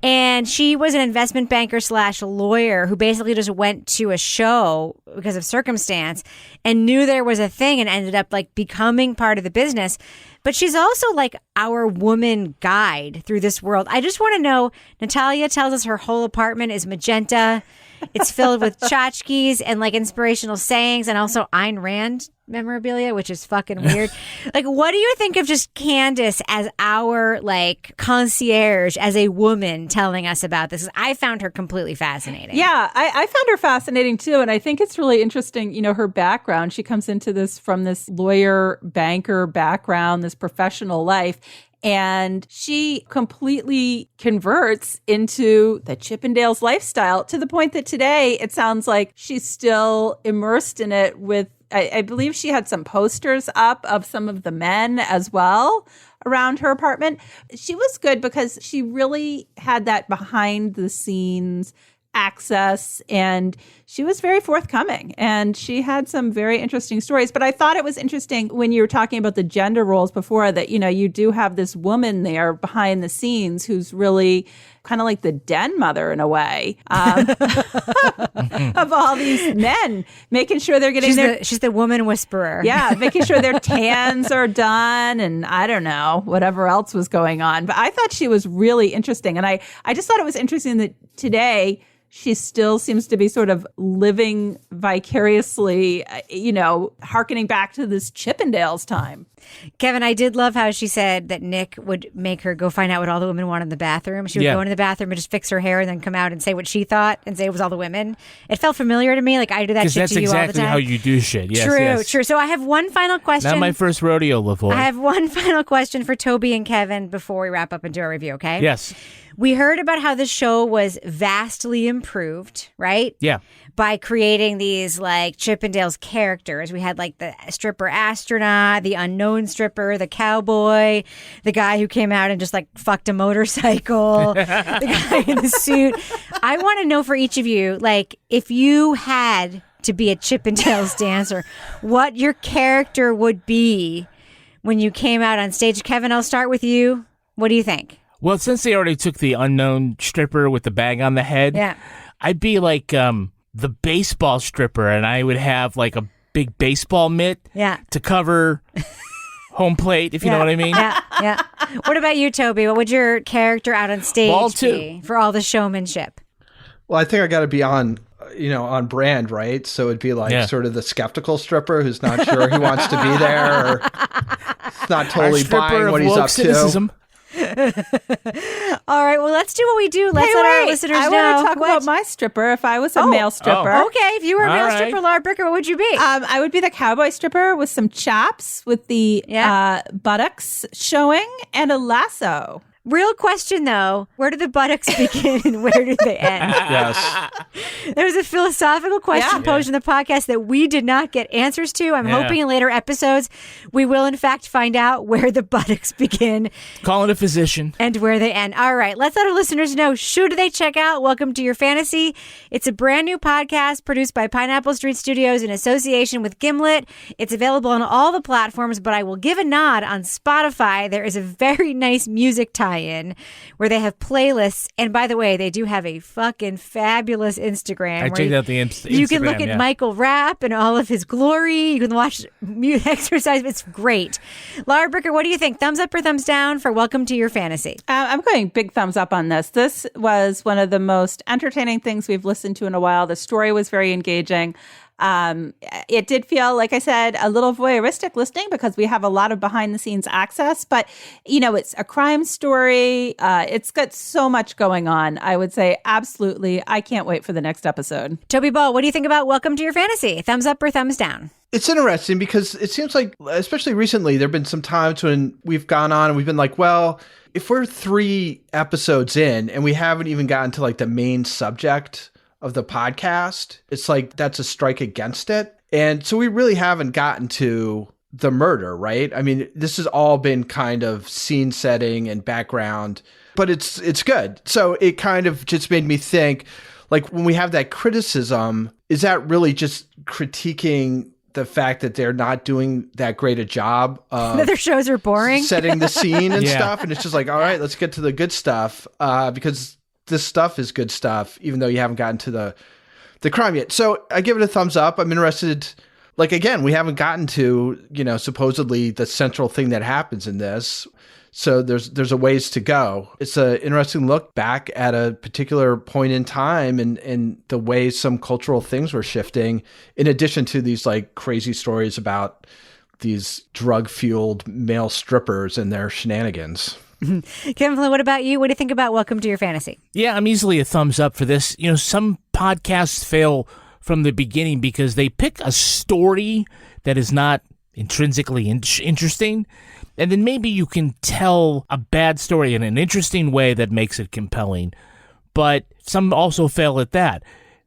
And she was an investment banker / lawyer who basically just went to a show because of circumstance and knew there was a thing and ended up like becoming part of the business. But she's also like our woman guide through this world. I just want to know, Natalia tells us her whole apartment is magenta. It's filled with tchotchkes and like inspirational sayings and also Ayn Rand memorabilia, which is fucking weird. Like, what do you think of just Candace as our like concierge, as a woman telling us about this? I found her completely fascinating. Yeah, I found her fascinating too. And I think it's really interesting, her background. She comes into this from this lawyer, banker background, this professional life. And she completely converts into the Chippendales lifestyle to the point that today it sounds like she's still immersed in it with, I believe she had some posters up of some of the men as well around her apartment. She was good because she really had that behind the scenes access and she was very forthcoming and she had some very interesting stories. But I thought it was interesting when you were talking about the gender roles before that, you do have this woman there behind the scenes who's really kind of like the den mother in a way of all these men, making sure they're getting she's the woman whisperer. Yeah, making sure their tans are done and I don't know, whatever else was going on. But I thought she was really interesting. And I just thought it was interesting that today she still seems to be sort of living vicariously, hearkening back to this Chippendales time. Kevin, I did love how she said that Nick would make her go find out what all the women wanted in the bathroom. She would go into the bathroom and just fix her hair and then come out and say what she thought and say it was all the women. It felt familiar to me. Like I do that shit to you all the time. Because that's exactly how you do shit. Yes, True. So I have one final question. Not my first rodeo, LaVoy. I have one final question for Toby and Kevin before we wrap up and do our review, okay? Yes. We heard about how the show was vastly improved, right? Yeah. By creating these like Chippendales characters. We had like the stripper astronaut, the unknown stripper, the cowboy, the guy who came out and just like fucked a motorcycle, the guy in the suit. I want to know for each of you, like if you had to be a Chippendales dancer, what your character would be when you came out on stage. Kevin, I'll start with you. What do you think? Well, since they already took the unknown stripper with the bag on the head, I'd be like the baseball stripper, and I would have like a big baseball mitt to cover home plate, if you know what I mean. Yeah. What about you, Toby? What would your character out on stage Ball be for all the showmanship? Well, I think I got to be on brand, right? So it'd be like sort of the skeptical stripper who's not sure he wants to be there, or not totally buying what he's up to. All right, well, let's do what we do. Let's let our listeners know. I want to talk about my stripper if I was a male stripper. Okay, if you were a male stripper, Laura Bricker, what would you be? I would be the cowboy stripper with some chaps with the buttocks showing and a lasso. Real question, though. Where do the buttocks begin and where do they end? Yes. There's a philosophical question posed in the podcast that we did not get answers to. I'm hoping in later episodes we will, in fact, find out where the buttocks begin. Calling a physician. And where they end. All right. Let's let our listeners know. Should they check out Welcome to Your Fantasy? It's a brand new podcast produced by Pineapple Street Studios in association with Gimlet. It's available on all the platforms, but I will give a nod on Spotify. There is a very nice music tie-in where they have playlists, and by the way, they do have a fucking fabulous Instagram. I checked out the Instagram. You can look at Michael Rapp and all of his glory. You can watch exercise. It's great. Laura Bricker, what do you think? Thumbs up or thumbs down for Welcome to Your Fantasy? I'm going big thumbs up on this. This was one of the most entertaining things we've listened to in a while. The story was very engaging. It did feel, like I said, a little voyeuristic listening because we have a lot of behind the scenes access, but it's a crime story. It's got so much going on. I would say absolutely. I can't wait for the next episode. Toby Ball, what do you think about Welcome to Your Fantasy? Thumbs up or thumbs down? It's interesting because it seems like, especially recently, there have been some times when we've gone on and we've been like, well, if we're 3 episodes in and we haven't even gotten to like the main subject of the podcast, it's like that's a strike against it. And so we really haven't gotten to the murder, right? I mean, this has all been kind of scene setting and background, but it's good. So it kind of just made me think, like, when we have that criticism, is that really just critiquing the fact that they're not doing that great a job of their shows are boring, setting the scene and stuff? And it's just like, all right, let's get to the good stuff, because this stuff is good stuff, even though you haven't gotten to the crime yet. So I give it a thumbs up. I'm interested. Like, again, we haven't gotten to, supposedly the central thing that happens in this. So there's a ways to go. It's an interesting look back at a particular point in time and the way some cultural things were shifting, in addition to these like crazy stories about these drug-fueled male strippers and their shenanigans. Kevin Flynn, what about you? What do you think about Welcome to Your Fantasy? Yeah, I'm easily a thumbs up for this. Some podcasts fail from the beginning because they pick a story that is not intrinsically interesting, and then maybe you can tell a bad story in an interesting way that makes it compelling. But some also fail at that.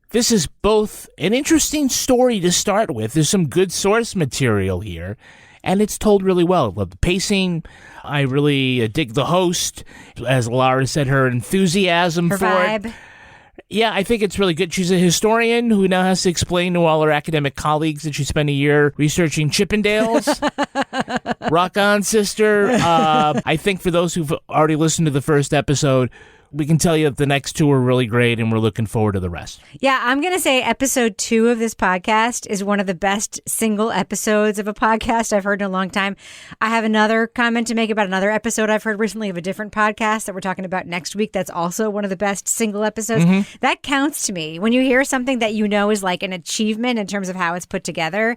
This is both an interesting story to start with. There's some good source material here, and it's told really well. I love the pacing. I really dig the host. As Laura said, her enthusiasm her for vibe. it. Yeah, I think it's really good. She's a historian who now has to explain to all her academic colleagues that she spent a year researching Chippendales. Rock on, sister. I think for those who've already listened to the first episode, we can tell you that the next 2 are really great, and we're looking forward to the rest. Yeah, I'm going to say episode 2 of this podcast is one of the best single episodes of a podcast I've heard in a long time. I have another comment to make about another episode I've heard recently of a different podcast that we're talking about next week. That's also one of the best single episodes. Mm-hmm. That counts to me. When you hear something that you know is like an achievement in terms of how it's put together.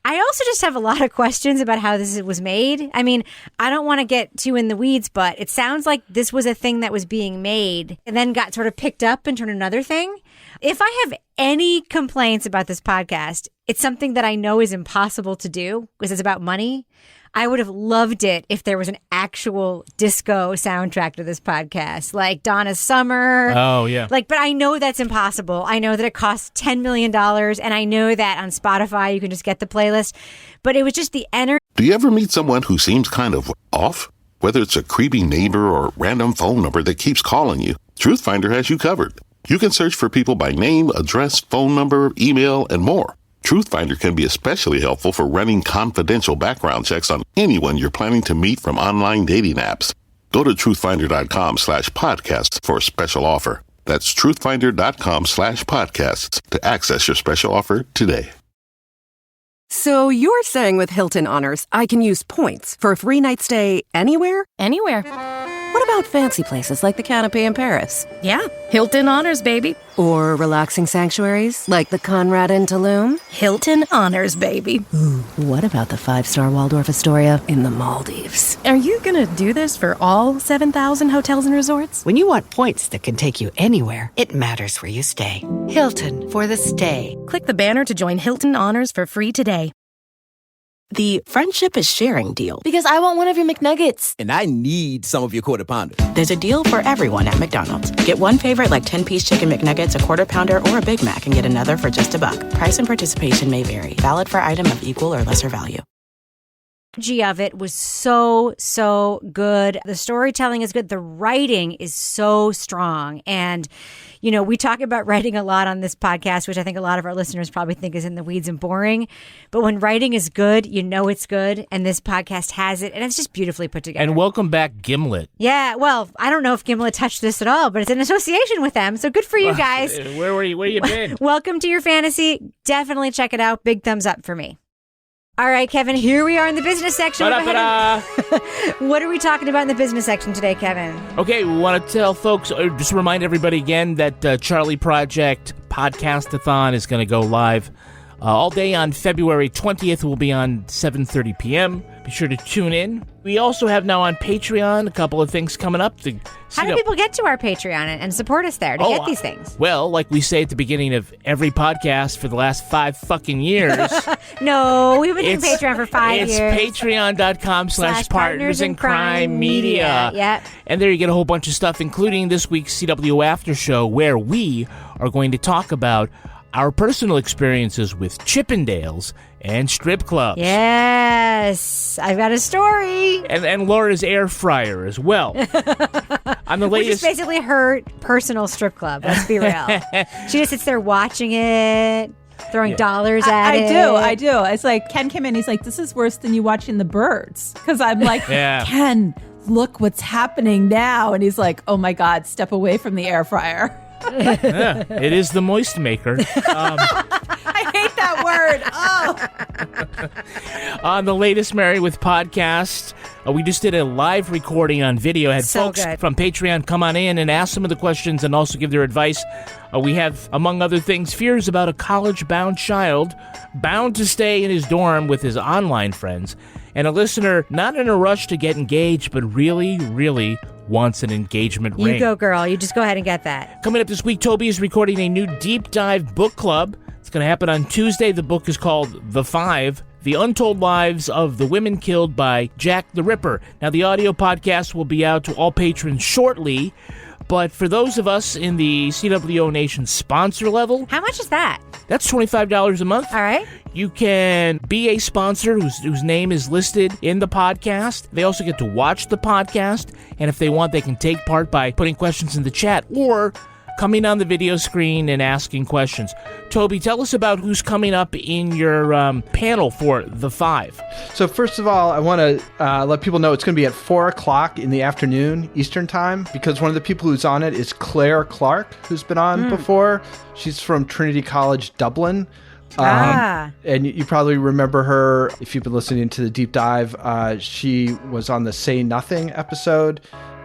I also just have a lot of questions about how this was made. I mean, I don't want to get too in the weeds, but it sounds like this was a thing that was being made and then got sort of picked up and turned another thing. If I have any complaints about this podcast, it's something that I know is impossible to do because it's about money. I would have loved it if there was an actual disco soundtrack to this podcast, like Donna's Summer. Oh, yeah. But I know that's impossible. I know that it costs $10 million, and I know that on Spotify you can just get the playlist. But it was just the energy. Do you ever meet someone who seems kind of off? Whether it's a creepy neighbor or random phone number that keeps calling you, Truthfinder has you covered. You can search for people by name, address, phone number, email, and more. Truthfinder can be especially helpful for running confidential background checks on anyone you're planning to meet from online dating apps. Go to truthfinder.com/podcasts for a special offer. That's truthfinder.com/podcasts to access your special offer today. So you're saying with Hilton Honors, I can use points for a free night stay anywhere? Anywhere. What about fancy places like the Canopy in Paris? Yeah, Hilton Honors, baby. Or relaxing sanctuaries like the Conrad in Tulum? Hilton Honors, baby. Ooh, what about the 5-star Waldorf Astoria in the Maldives? Are you gonna do this for all 7,000 hotels and resorts? When you want points that can take you anywhere, it matters where you stay. Hilton for the stay. Click the banner to join Hilton Honors for free today. The Friendship is Sharing deal. Because I want one of your McNuggets. And I need some of your Quarter Pounder. There's a deal for everyone at McDonald's. Get one favorite like 10-piece chicken McNuggets, a Quarter Pounder, or a Big Mac and get another for just $1. Price and participation may vary. Valid for item of equal or lesser value. Of it was so good. The storytelling is good. The writing is so strong. And, you know, we talk about writing a lot on this podcast, which I think a lot of our listeners probably think is in the weeds and boring. But when writing is good, you know it's good. And this podcast has it. And it's just beautifully put together. And welcome back, Gimlet. Yeah, well, I don't know if Gimlet touched this at all, but it's in association with them. So good for you guys. Where were you? Where you been? Welcome to your fantasy. Definitely check it out. Big thumbs up for me. All right, Kevin, here we are in the business section. What are we talking about in the business section today, Kevin? Okay, we want to tell folks, just remind everybody again that Charlie Project Podcastathon is going to go live all day on February 20th. We'll be on 7:30 p.m. Be sure to tune in. We also have now on Patreon a couple of things coming up. How do people get to our Patreon and support us there to get these things? Well, like we say at the beginning of every podcast for the last 5 fucking years. No, we've been doing Patreon for 5 years. It's patreon.com/partners in crime media. Yeah. And there you get a whole bunch of stuff, including this week's CW After Show, where we are going to talk about our personal experiences with Chippendales and strip clubs. Yes, I've got a story. And Laura's air fryer as well. On the latest, which is basically her personal strip club, let's be real. She just sits there watching it, throwing dollars at it. I do. It's like Ken came in, he's like, this is worse than you watching the birds. Because I'm like, Ken, look what's happening now. And he's like, oh my God, step away from the air fryer. Yeah, it is the moist maker. I hate that word. On the latest Married with podcast, we just did a live recording on video. Had folks from Patreon come on in and ask some of the questions and also give their advice. We have, among other things, fears about a college-bound child bound to stay in his dorm with his online friends, and a listener not in a rush to get engaged, but really, really wants an engagement ring. You go, girl. You just go ahead and get that. Coming up this week, Toby is recording a new deep dive book club. It's going to happen on Tuesday. The book is called The Five, The Untold Lives of the Women Killed by Jack the Ripper. Now, the audio podcast will be out to all patrons shortly, but for those of us in the CWO Nation sponsor level... How much is that? That's $25 a month. All right. You can be a sponsor whose name is listed in the podcast. They also get to watch the podcast, and if they want, they can take part by putting questions in the chat or coming on the video screen and asking questions. Toby, tell us about who's coming up in your panel for The Five. So first of all, I want to let people know it's going to be at 4 o'clock in the afternoon Eastern time, because one of the people who's on it is Claire Clark, who's been on before. She's from Trinity College, Dublin. And you probably remember her if you've been listening to the deep dive. She was on the Say Nothing episode,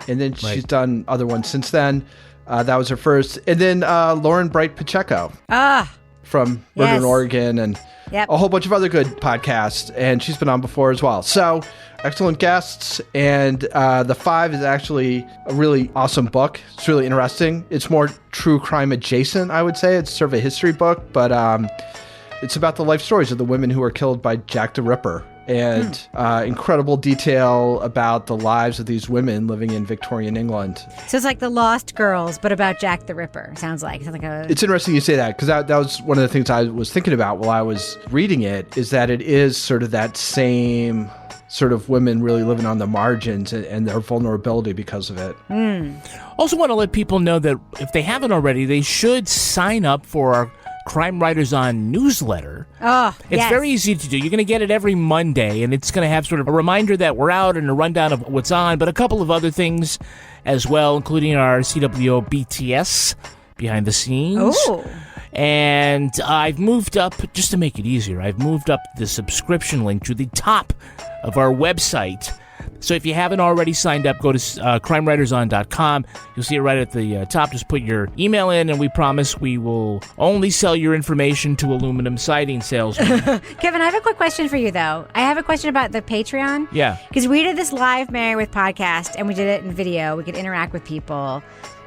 and then she's done other ones since then. That was her first. And then Lauren Bright Pacheco from Northern Oregon, and a whole bunch of other good podcasts. And she's been on before as well. So excellent guests. And The Five is actually a really awesome book. It's really interesting. It's more true crime adjacent, I would say. It's sort of a history book, but it's about the life stories of the women who were killed by Jack the Ripper. And incredible detail about the lives of these women living in Victorian England. So it's like The Lost Girls, but about Jack the Ripper, sounds like. It's interesting you say that, because that was one of the things I was thinking about while I was reading it, is that it is sort of that same sort of women really living on the margins and their vulnerability because of it. Also want to let people know that if they haven't already, they should sign up for our Crime Writers On newsletter. It's very easy to do. You're going to get it every Monday, and it's going to have sort of a reminder that we're out and a rundown of what's on, but a couple of other things as well, including our CWO BTS behind the scenes. And I've moved up, just to make it easier, I've moved up the subscription link to the top of our website. So if you haven't already signed up, go to crimewriterson.com. You'll see it right at the top. Just put your email in, and we promise we will only sell your information to aluminum siding salesmen. Kevin, I have a quick question for you, though. I have a question about the Patreon. Yeah. Because we did this live Married with podcast, and we did it in video. We could interact with people.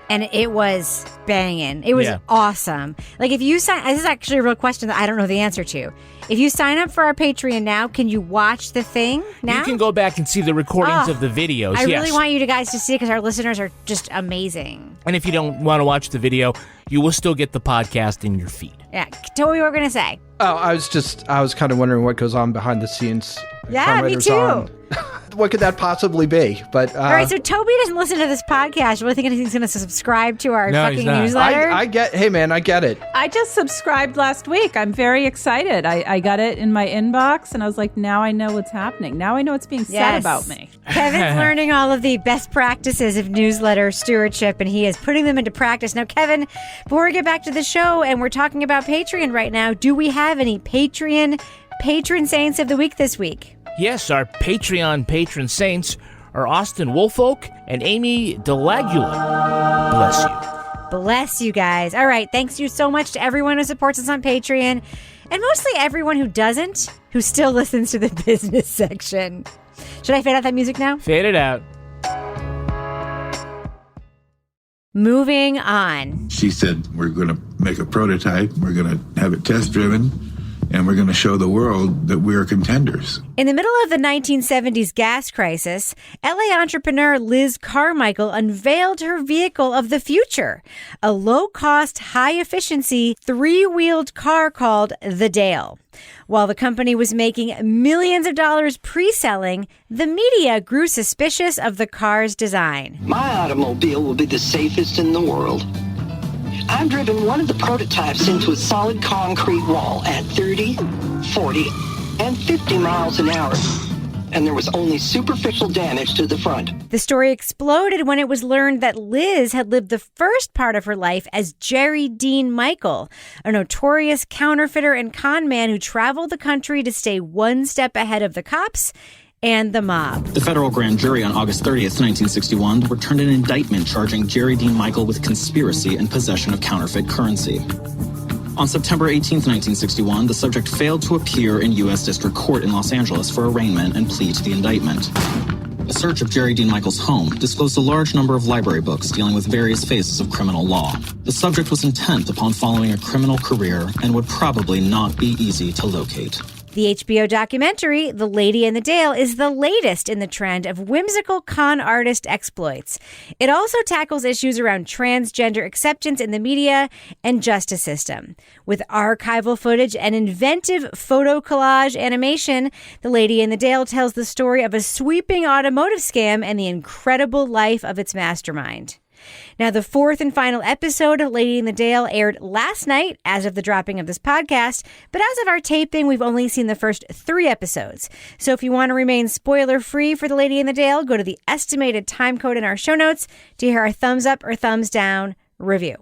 And it was banging. It was awesome. Like, if you sign... This is actually a real question that I don't know the answer to. If you sign up for our Patreon now, can you watch the thing now? You can go back and see the recordings of the videos, I really want you guys to see it because our listeners are just amazing. And if you don't want to watch the video, you will still get the podcast in your feed. Yeah. Tell me what we're going to say. Oh, I was kind of wondering what goes on behind the scenes. Yeah, me too. What could that possibly be? But all right, so Toby doesn't listen to this podcast. Really thinking he's going to subscribe to our fucking newsletter? I get it. I just subscribed last week. I'm very excited. I got it in my inbox, and I was like, now I know what's happening. Now I know what's being said about me. Kevin's learning all of the best practices of newsletter stewardship, and he is putting them into practice. Now, Kevin, before we get back to the show, and we're talking about Patreon right now, do we have any Patreon patron saints of the week this week? Yes, our Patreon patron saints are Austin Woolfolk and Amy Delagula. Bless you. Bless you guys. All right, thanks you so much to everyone who supports us on Patreon, and mostly everyone who doesn't, who still listens to the business section. Should I fade out that music now? Fade it out. Moving on. She said, we're going to make a prototype, we're going to have it test driven, and we're going to show the world that we're contenders. In the middle of the 1970s gas crisis, LA entrepreneur Liz Carmichael unveiled her vehicle of the future, a low-cost, high-efficiency, three-wheeled car called the Dale. While the company was making millions of dollars pre-selling, the media grew suspicious of the car's design. My automobile will be the safest in the world. I've driven one of the prototypes into a solid concrete wall at 30, 40, and 50 miles an hour. And there was only superficial damage to the front. The story exploded when it was learned that Liz had lived the first part of her life as Jerry Dean Michael, a notorious counterfeiter and con man who traveled the country to stay one step ahead of the cops and the mob. The federal grand jury on August 30th, 1961, returned an indictment charging Jerry Dean Michael with conspiracy and possession of counterfeit currency. On September 18th, 1961, the subject failed to appear in U.S. District Court in Los Angeles for arraignment and plea to the indictment. A search of Jerry Dean Michael's home disclosed a large number of library books dealing with various phases of criminal law. The subject was intent upon following a criminal career and would probably not be easy to locate. The HBO documentary, The Lady in the Dale, is the latest in the trend of whimsical con artist exploits. It also tackles issues around transgender acceptance in the media and justice system. With archival footage and inventive photo collage animation, The Lady in the Dale tells the story of a sweeping automotive scam and the incredible life of its mastermind. Now, the fourth and final episode of Lady in the Dale aired last night as of the dropping of this podcast, but as of our taping, we've only seen the first 3 episodes. So if you want to remain spoiler-free for The Lady in the Dale, go to the estimated time code in our show notes to hear our thumbs up or thumbs down review.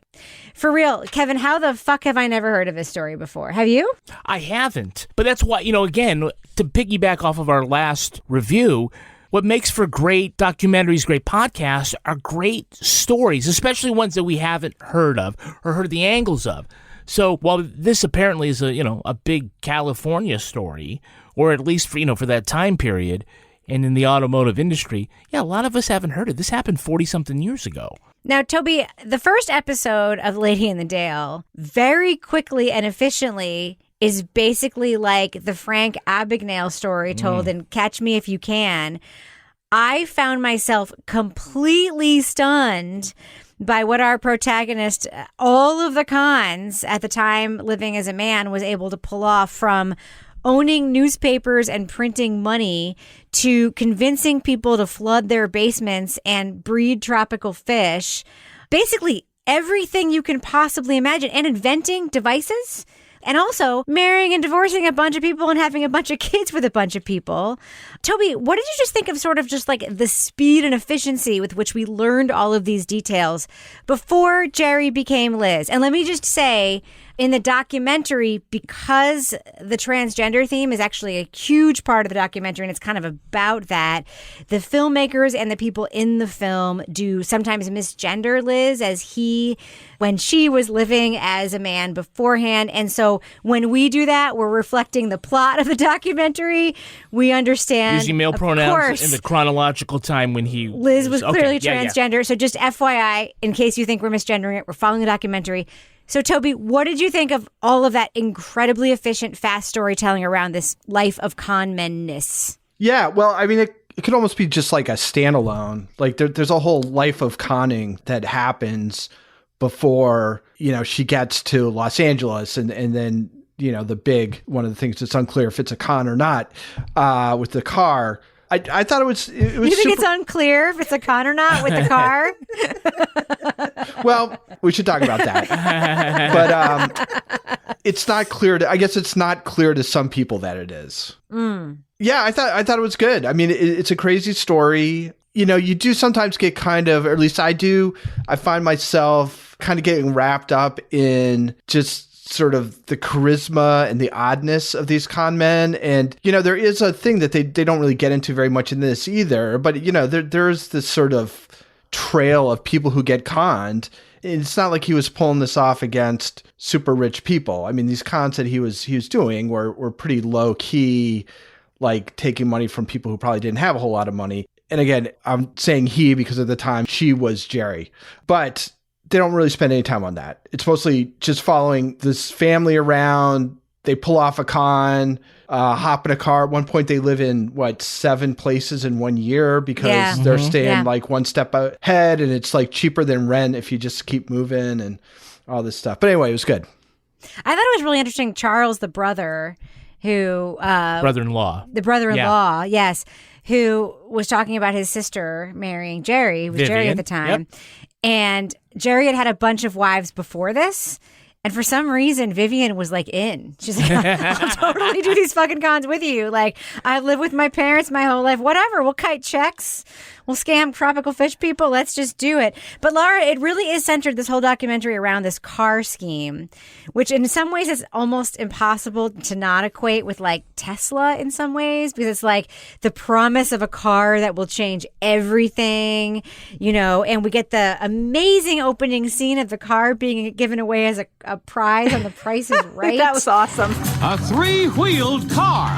For real, Kevin, how the fuck have I never heard of this story before? Have you? I haven't. But that's why, again, to piggyback off of our last review, what makes for great documentaries, great podcasts, are great stories, especially ones that we haven't heard of or heard the angles of. So while this apparently is a big California story, or at least for that time period, and in the automotive industry, a lot of us haven't heard it. This happened 40-something years ago. Now, Toby, the first episode of Lady in the Dale very quickly and efficiently is basically like the Frank Abagnale story told in Catch Me If You Can. I found myself completely stunned by what our protagonist, all of the cons at the time living as a man, was able to pull off, from owning newspapers and printing money to convincing people to flood their basements and breed tropical fish. Basically everything you can possibly imagine, and inventing devices. And also marrying and divorcing a bunch of people and having a bunch of kids with a bunch of people. Toby, what did you just think of sort of just like the speed and efficiency with which we learned all of these details before Jerry became Liz? And let me just say, in the documentary, because the transgender theme is actually a huge part of the documentary, and it's kind of about that, the filmmakers and the people in the film do sometimes misgender Liz when she was living as a man beforehand. And so when we do that, we're reflecting the plot of the documentary. We understand. Using male pronouns in the chronological time when Liz was clearly transgender. Yeah. So just FYI, in case you think we're misgendering it, we're following the documentary. So Toby, what did you think of all of that incredibly efficient, fast storytelling around this life of con men-ness? Yeah, well, I mean, it could almost be just like a standalone. Like there's a whole life of conning that happens before, she gets to Los Angeles and then, one of the things that's unclear if it's a con or not, with the car. I thought it was You think it's unclear if it's a con or not with the car? Well, we should talk about that. But it's not clear I guess it's not clear to some people that it is. Yeah, I thought it was good. I mean, it's a crazy story. You do sometimes get kind of, or at least I do, I find myself kind of getting wrapped up in just sort of the charisma and the oddness of these con men. And, there is a thing that they don't really get into very much in this either. But, there's this sort of trail of people who get conned. It's not like he was pulling this off against super rich people. I mean, these cons that he was doing were pretty low key, like taking money from people who probably didn't have a whole lot of money. And again, I'm saying he because at the time she was Jerry. But they don't really spend any time on that. It's mostly just following this family around. They pull off a con, hop in a car. At one point, they live in, 7 places in 1 year because they're staying like one step ahead, and it's like cheaper than rent if you just keep moving and all this stuff. But anyway, it was good. I thought it was really interesting. Charles, the brother, brother-in-law, yes, who was talking about his sister marrying Jerry, who was Vivian. Jerry at the time. Yep. And Jerry had a bunch of wives before this. And for some reason, Vivian was like in. She's like, I'll totally do these fucking cons with you. Like, I've lived with my parents my whole life. Whatever. We'll kite checks. We'll scam tropical fish people. Let's just do it. But Laura, it really is centered, this whole documentary, around this car scheme, which in some ways is almost impossible to not equate with like Tesla in some ways, because it's like the promise of a car that will change everything, and we get the amazing opening scene of the car being given away as a prize on The Price is Right. That was awesome. A three-wheeled car.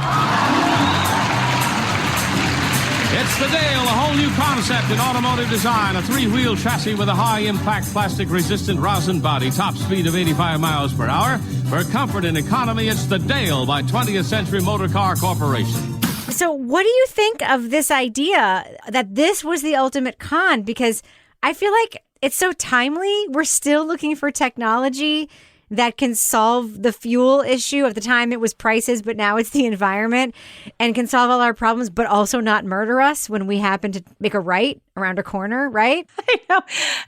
It's the Dale, a whole new concept in automotive design. A three-wheel chassis with a high-impact plastic-resistant rosin body. Top speed of 85 miles per hour. For comfort and economy, it's the Dale by 20th Century Motor Car Corporation. So what do you think of this idea that this was the ultimate con? Because I feel like it's so timely. We're still looking for technology that can solve the fuel issue. Of the time it was prices, but now it's the environment, and can solve all our problems, but also not murder us when we happen to make a right around a corner, right? I know.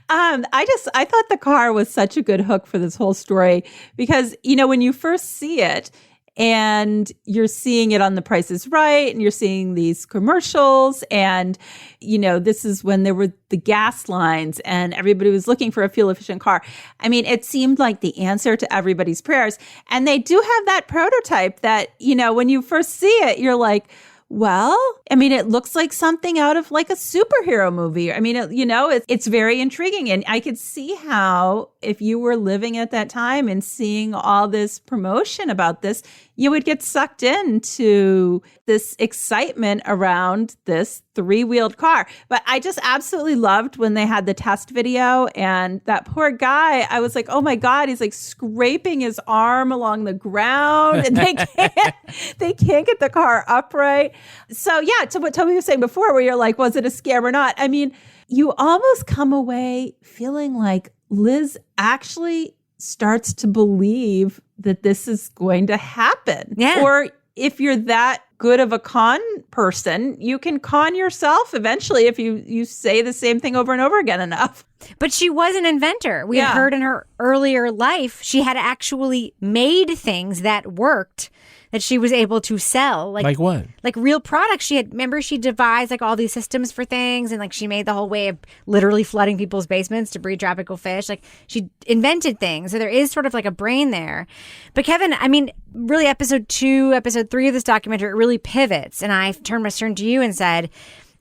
I thought the car was such a good hook for this whole story because, when you first see it, and you're seeing it on The Price is Right, and you're seeing these commercials, and, this is when there were the gas lines and everybody was looking for a fuel-efficient car. I mean, it seemed like the answer to everybody's prayers. And they do have that prototype that, when you first see it, you're like, well, I mean, it looks like something out of like a superhero movie. I mean, it's very intriguing. And I could see how if you were living at that time and seeing all this promotion about this, you would get sucked into this excitement around this three-wheeled car. But I just absolutely loved when they had the test video, and that poor guy, I was like, oh my God, he's like scraping his arm along the ground and they can't get the car upright. So yeah, to what Toby was saying before, where you're like, was it a scam or not? I mean, you almost come away feeling like Liz actually starts to believe that this is going to happen. Yeah. Or if you're that good of a con person, you can con yourself eventually if you say the same thing over and over again enough. But she was an inventor. We had heard in her earlier life, she had actually made things that worked that she was able to sell. Like what? Like real products. She devised like all these systems for things, and like she made the whole way of literally flooding people's basements to breed tropical fish. Like she invented things. So there is sort of like a brain there. But Kevin, I mean, really episode 2, episode 3 of this documentary, it really pivots. And I turned to you and said,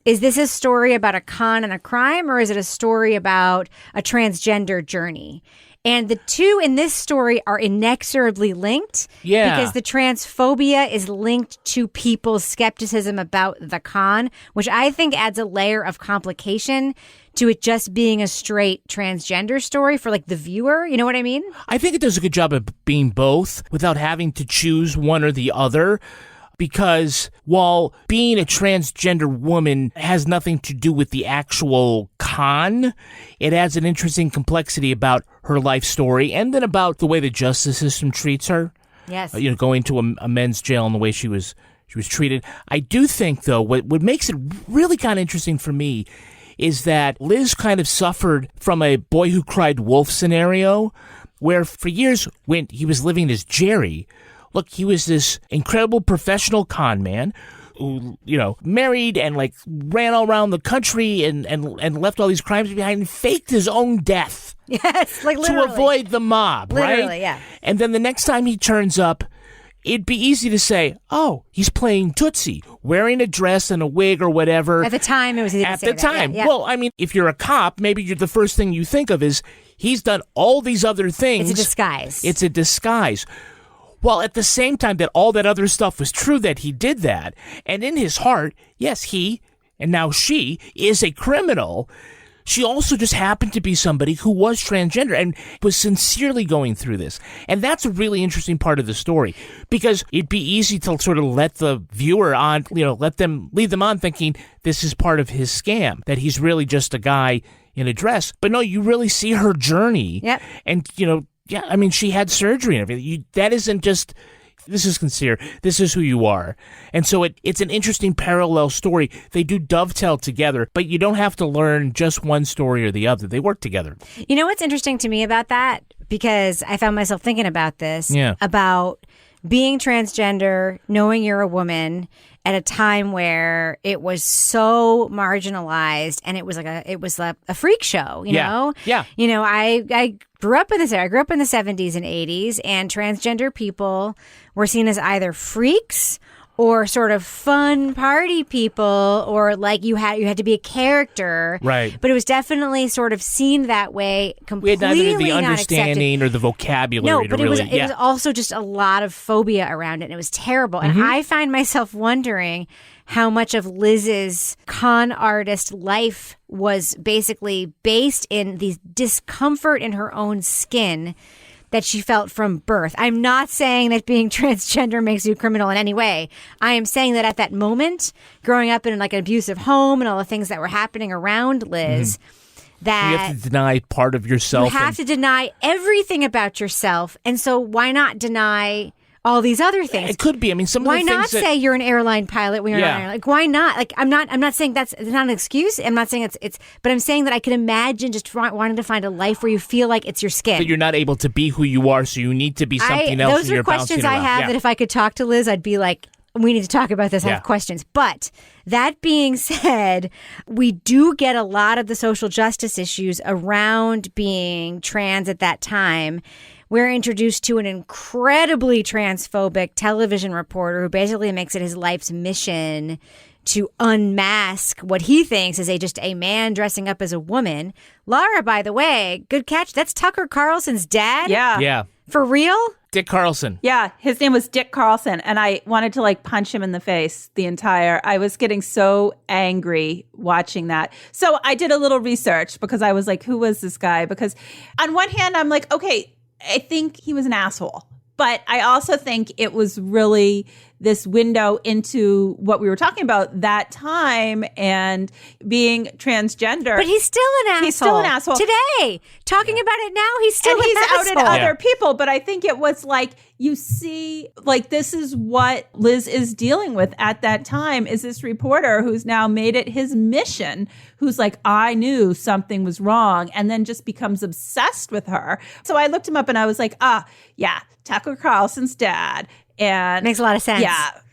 is this a story about a con and a crime, or is it a story about a transgender journey? And the two in this story are inexorably linked. Yeah. Because the transphobia is linked to people's skepticism about the con, which I think adds a layer of complication to it just being a straight transgender story for like the viewer. You know what I mean? I think it does a good job of being both without having to choose one or the other. Because while being a transgender woman has nothing to do with the actual con, it adds an interesting complexity about her life story and then about the way the justice system treats her. Yes. Going to a men's jail and the way she was treated. I do think, though, what makes it really kind of interesting for me is that Liz kind of suffered from a boy who cried wolf scenario where for years when he was living as Jerry, look, he was this incredible professional con man who, married and like ran all around the country and left all these crimes behind and faked his own death. Yes, like literally. To avoid the mob, literally, right? Yeah. And then the next time he turns up, it'd be easy to say, oh, he's playing Tootsie, wearing a dress and a wig or whatever. At the time, it was easy to say At the time. Yeah. Well, I mean, if you're a cop, maybe the first thing you think of is he's done all these other things. It's a disguise. It's a disguise. Well, at the same time that all that other stuff was true, that he did that, and in his heart, yes, he, and now she, is a criminal, she also just happened to be somebody who was transgender and was sincerely going through this. And that's a really interesting part of the story, because it'd be easy to sort of let the viewer on, lead them on thinking this is part of his scam, that he's really just a guy in a dress. But no, you really see her journey. Yep. And, yeah, I mean, she had surgery and everything. That isn't just, this is sincere. This is who you are. And so it's an interesting parallel story. They do dovetail together, but you don't have to learn just one story or the other. They work together. You know what's interesting to me about that? Because I found myself thinking about this, about being transgender, knowing you're a woman at a time where it was so marginalized and it was like a freak show, you know? Yeah. I grew up in this era. I grew up in the 70s and 80s, and transgender people were seen as either freaks or sort of fun party people, or like you had to be a character. Right. But it was definitely sort of seen that way, completely we had neither the not understanding accepted. Or the vocabulary. No, to but really, it was also just a lot of phobia around it, and it was terrible. And I find myself wondering how much of Liz's con artist life was basically based in the discomfort in her own skin that she felt from birth. I'm not saying that being transgender makes you a criminal in any way. I am saying that at that moment, growing up in like an abusive home and all the things that were happening around Liz, that you have to deny part of yourself. You have to deny everything about yourself. And so why not deny all these other things? It could be. I mean, some why of the not things say you're an airline pilot when you're not an airline? Like, why not? Like, I'm not saying it's not an excuse. I'm not saying it's, but I'm saying that I can imagine just wanting to find a life where you feel like it's your skin. That you're not able to be who you are, so you need to be something else. Those are questions I have that if I could talk to Liz, I'd be like, we need to talk about this. I have questions. But that being said, we do get a lot of the social justice issues around being trans at that time. We're introduced to an incredibly transphobic television reporter who basically makes it his life's mission to unmask what he thinks is just a man dressing up as a woman. Laura, by the way, good catch. That's Tucker Carlson's dad? Yeah. For real? Dick Carlson. Yeah, his name was Dick Carlson, and I wanted to punch him in the face I was getting so angry watching that. So I did a little research because I was like, who was this guy? Because on one hand, I'm like, okay, I think he was an asshole. But I also think it was really this window into what we were talking about, that time and being transgender. But he's still an asshole. He's still an asshole. Today, talking about it now, he's still an asshole. Outed other people. But I think it was like, you see, like, this is what Liz is dealing with at that time, is this reporter who's now made it his mission, who's like, I knew something was wrong, and then just becomes obsessed with her. So I looked him up and I was like, yeah, Tucker Carlson's dad. And makes a lot of sense.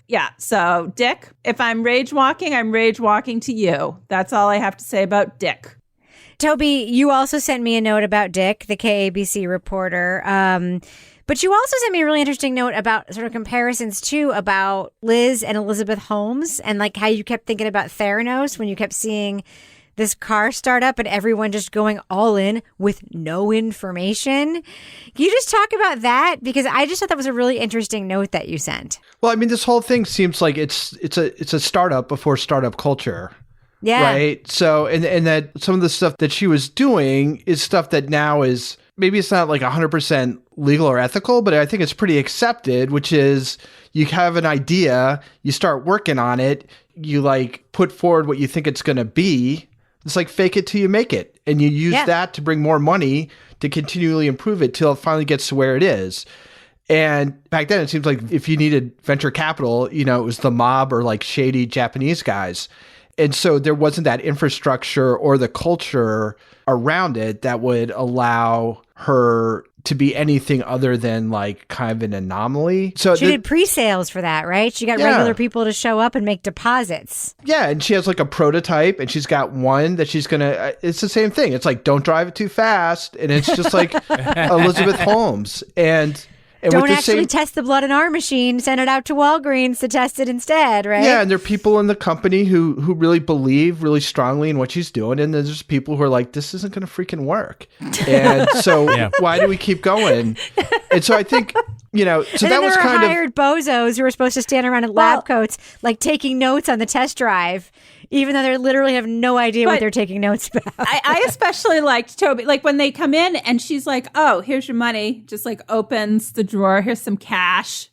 Yeah. So Dick, if I'm rage walking to you. That's all I have to say about Dick. Toby, you also sent me a note about Dick, the KABC reporter. But you also sent me a really interesting note about sort of comparisons too about Liz and Elizabeth Holmes, and like how you kept thinking about Theranos when you kept seeing this car start up and everyone just going all in with no information. Can you just talk about that? Because I just thought that was a really interesting note that you sent. Well, I mean, this whole thing seems like it's a startup before startup culture. Yeah. Right. So, and that some of the stuff that she was doing is stuff that now is, maybe it's not like 100% legal or ethical, but I think it's pretty accepted, which is you have an idea, you start working on it, you like put forward what you think it's going to be. It's like fake it till you make it. And you use that to bring more money to continually improve it till it finally gets to where it is. And back then, it seems like if you needed venture capital, it was the mob or like shady Japanese guys. And so there wasn't that infrastructure or the culture around it that would allow her to be anything other than like kind of an anomaly. So she did pre-sales for that, right? She got regular people to show up and make deposits. Yeah, and she has like a prototype, and she's got one that she's gonna. It's the same thing. It's like, don't drive it too fast, and it's just like Elizabeth Holmes and don't actually test the blood in our machine. Send it out to Walgreens to test it instead, right? Yeah, and there are people in the company who really believe really strongly in what she's doing, and there's people who are like, this isn't going to freaking work. And so why do we keep going? And so I think, so and that was kind of hired bozos who were supposed to stand around in lab coats, like taking notes on the test drive, even though they literally have no idea what they're taking notes about. I especially liked Toby, like when they come in and she's like, oh, here's your money, just like opens the drawer, here's some cash.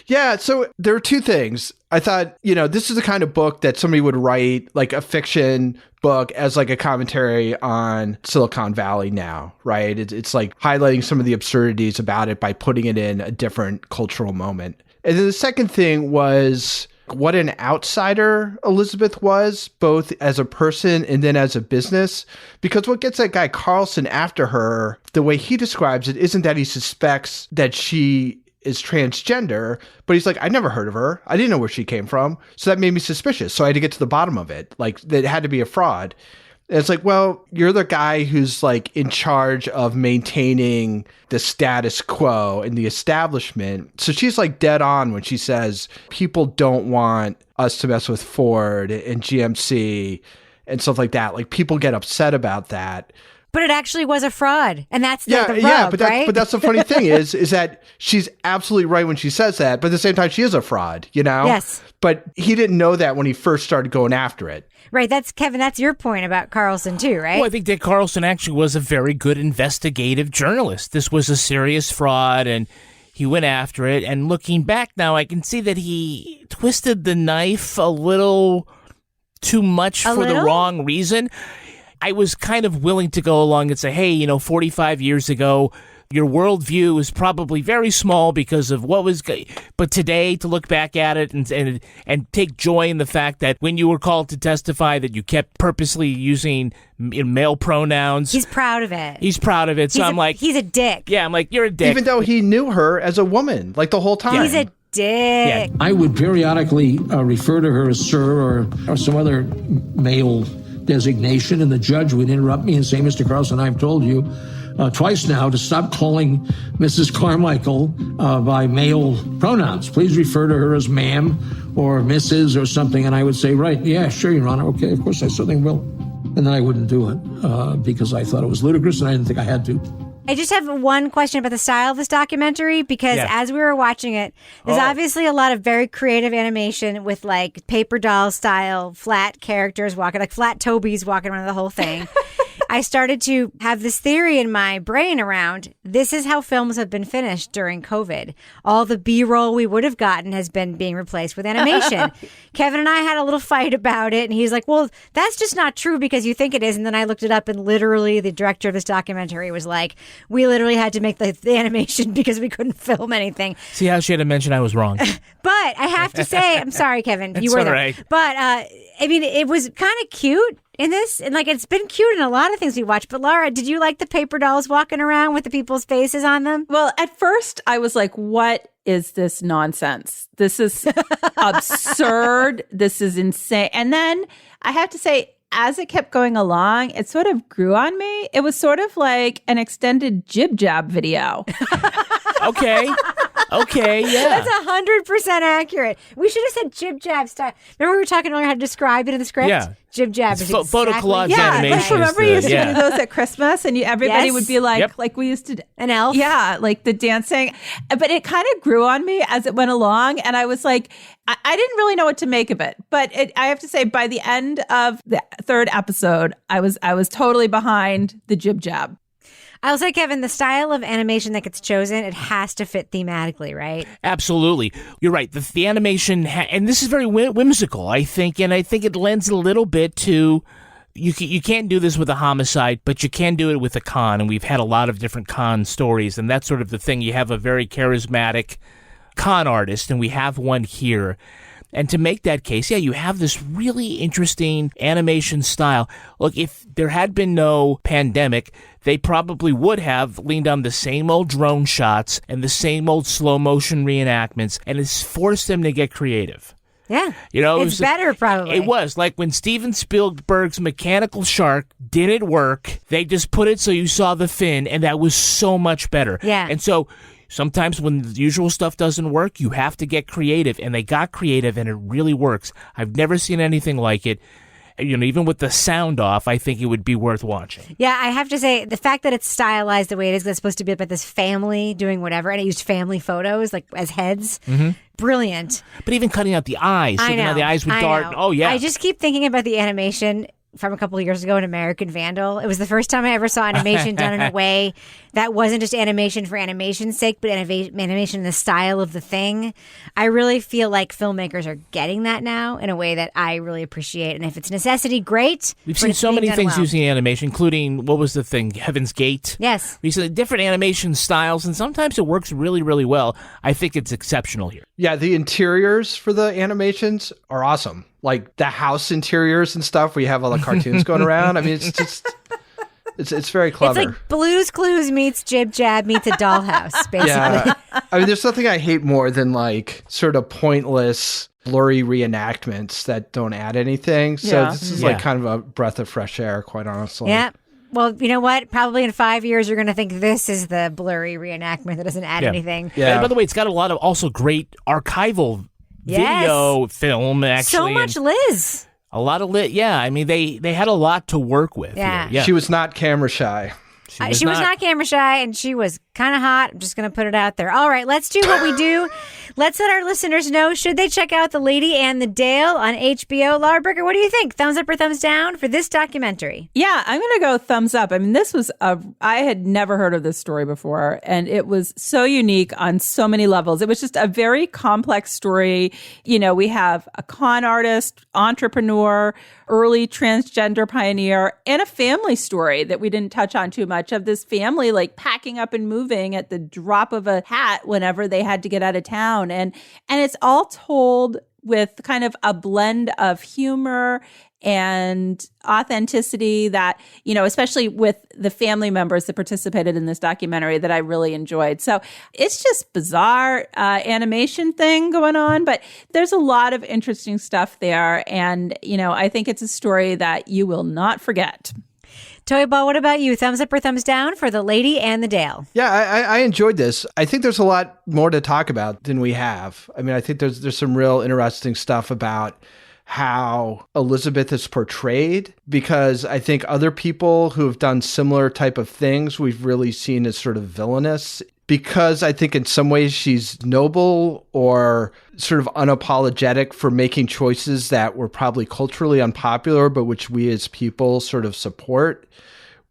Yeah, so there are two things. I thought, this is the kind of book that somebody would write, like a fiction book as like a commentary on Silicon Valley now, right? It's like highlighting some of the absurdities about it by putting it in a different cultural moment. And then the second thing was what an outsider Elizabeth was, both as a person and then as a business. Because what gets that guy Carlson after her, the way he describes it, isn't that he suspects that she is transgender, but he's like, I never heard of her. I didn't know where she came from. So that made me suspicious. So I had to get to the bottom of it. Like, that had to be a fraud. And it's like, well, you're the guy who's like in charge of maintaining the status quo and the establishment. So she's like dead on when she says people don't want us to mess with Ford and GMC and stuff like that. Like, people get upset about that. But it actually was a fraud, and that's the rub, right? But that's the funny thing is that she's absolutely right when she says that, but at the same time, she is a fraud, Yes. But he didn't know that when he first started going after it. Right, that's Kevin, that's your point about Carlson too, right? Well, I think Dick Carlson actually was a very good investigative journalist. This was a serious fraud, and he went after it. And looking back now, I can see that he twisted the knife a little too much for the wrong reason. I was kind of willing to go along and say, hey, 45 years ago, your worldview was probably very small because of what was. But today, to look back at it and take joy in the fact that when you were called to testify, that you kept purposely using male pronouns. He's proud of it. So I'm like, he's a dick. Yeah, I'm like, you're a dick. Even though he knew her as a woman, like the whole time. He's a dick. Yeah. I would periodically refer to her as sir or some other male designation, and the judge would interrupt me and say, Mr. Carlson, I've told you twice now to stop calling Mrs. Carmichael by male pronouns. Please refer to her as ma'am or Mrs. or something. And I would say, right, yeah, sure, Your Honor. Okay, of course, I certainly will. And then I wouldn't do it because I thought it was ludicrous and I didn't think I had to. I just have one question about the style of this documentary, because as we were watching it, there's obviously a lot of very creative animation with like paper doll style, flat characters walking, like flat Tobies walking around the whole thing. I started to have this theory in my brain around this is how films have been finished during COVID. All the B-roll we would have gotten has been being replaced with animation. Kevin and I had a little fight about it, and he's like, well, that's just not true because you think it is. And then I looked it up, and literally the director of this documentary was like, we literally had to make the animation because we couldn't film anything. See how she had to mention I was wrong. But I have to say, I'm sorry, Kevin, you were there. Right. But I mean, it was kind of cute in this, and like it's been cute in a lot of things we watched. But Laura, did you like the paper dolls walking around with the people's faces on them? Well, at first I was like, what is this nonsense? This is absurd. This is insane. And then I have to say, as it kept going along, it sort of grew on me. It was sort of like an extended jib jab video. Okay, yeah. That's 100% accurate. We should have said jib jab style. Remember we were talking earlier how to describe it in the script? Yeah. Jib jab is exactly. Photo collage animation. Like, remember you used to do those at Christmas, and everybody would be like, like we used to, an elf. Yeah, like the dancing. But it kind of grew on me as it went along, and I was like, I didn't really know what to make of it. But I have to say, by the end of the third episode, I was totally behind the jib jab. I'll say, Kevin, the style of animation that gets chosen, it has to fit thematically, right? Absolutely. You're right. The animation, and this is very whimsical, I think, and I think it lends a little bit to, you can't do this with a homicide, but you can do it with a con, and we've had a lot of different con stories, and that's sort of the thing. You have a very charismatic con artist, and we have one here. And to make that case, you have this really interesting animation style. Look, if there had been no pandemic, they probably would have leaned on the same old drone shots and the same old slow motion reenactments, and it's forced them to get creative. Yeah. It's better, probably. It was. Like when Steven Spielberg's Mechanical Shark didn't work, they just put it so you saw the fin, and that was so much better. Yeah. And so sometimes when the usual stuff doesn't work, you have to get creative, and they got creative, and it really works. I've never seen anything like it. Even with the sound off, I think it would be worth watching. Yeah, I have to say, the fact that it's stylized the way it is, it's supposed to be about this family doing whatever, and it used family photos, like, as heads. Mm-hmm. Brilliant. But even cutting out the eyes, so now the eyes would dart. Oh, yeah. I just keep thinking about the animation from a couple of years ago in American Vandal. It was the first time I ever saw animation done in a way that wasn't just animation for animation's sake, but animation in the style of the thing. I really feel like filmmakers are getting that now in a way that I really appreciate. And if it's necessity, great. We've seen so many things well. using animation, including, what was the thing, Heaven's Gate? Yes. We see different animation styles, and sometimes it works really, really well. I think it's exceptional here. Yeah, the interiors for the animations are awesome. Like the house interiors and stuff where you have all the cartoons going around. I mean, it's just, it's very clever. It's like Blue's Clues meets Jib Jab meets a dollhouse, basically. Yeah. I mean, there's nothing I hate more than like sort of pointless, blurry reenactments that don't add anything. So this is like kind of a breath of fresh air, quite honestly. Yeah. Well, you know what? Probably in 5 years, you're going to think this is the blurry reenactment that doesn't add anything. Yeah. And by the way, it's got a lot of also great archival video film, actually. So much Liz. A lot of lit. Yeah. I mean, they had a lot to work with. Yeah. Here. She was not camera shy. She was not camera shy, and she was kind of hot. I'm just going to put it out there. All right, let's do what we do. Let's let our listeners know, should they check out The Lady and the Dale on HBO? Laura Bricker, what do you think? Thumbs up or thumbs down for this documentary? Yeah, I'm going to go thumbs up. I mean, this was I had never heard of this story before, and it was so unique on so many levels. It was just a very complex story. We have a con artist, entrepreneur, early transgender pioneer, and a family story that we didn't touch on too much, of this family like packing up and moving at the drop of a hat whenever they had to get out of town. And it's all told with kind of a blend of humor and authenticity that, especially with the family members that participated in this documentary, that I really enjoyed. So it's just bizarre animation thing going on, but there's a lot of interesting stuff there. And, I think it's a story that you will not forget. Toy Ball, what about you? Thumbs up or thumbs down for The Lady and the Dale? Yeah, I enjoyed this. I think there's a lot more to talk about than we have. I mean, I think there's some real interesting stuff about how Elizabeth is portrayed, because I think other people who have done similar type of things we've really seen as sort of villainous, because I think in some ways she's noble or sort of unapologetic for making choices that were probably culturally unpopular, but which we as people sort of support.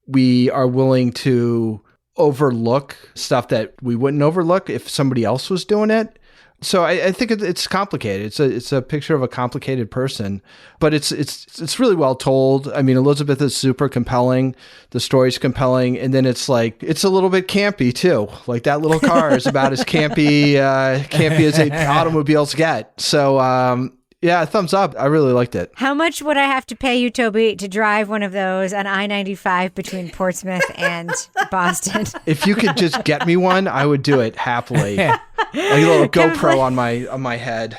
we are willing to overlook stuff that we wouldn't overlook if somebody else was doing it. So I think it's complicated. It's a picture of a complicated person, but it's really well told. I mean, Elizabeth is super compelling. The story's compelling, and then it's like it's a little bit campy too. Like that little car is about as campy as automobiles get. So yeah, thumbs up. I really liked it. How much would I have to pay you, Toby, to drive one of those on I-95 between Portsmouth and Boston? If you could just get me one, I would do it happily. Like a little GoPro on my head.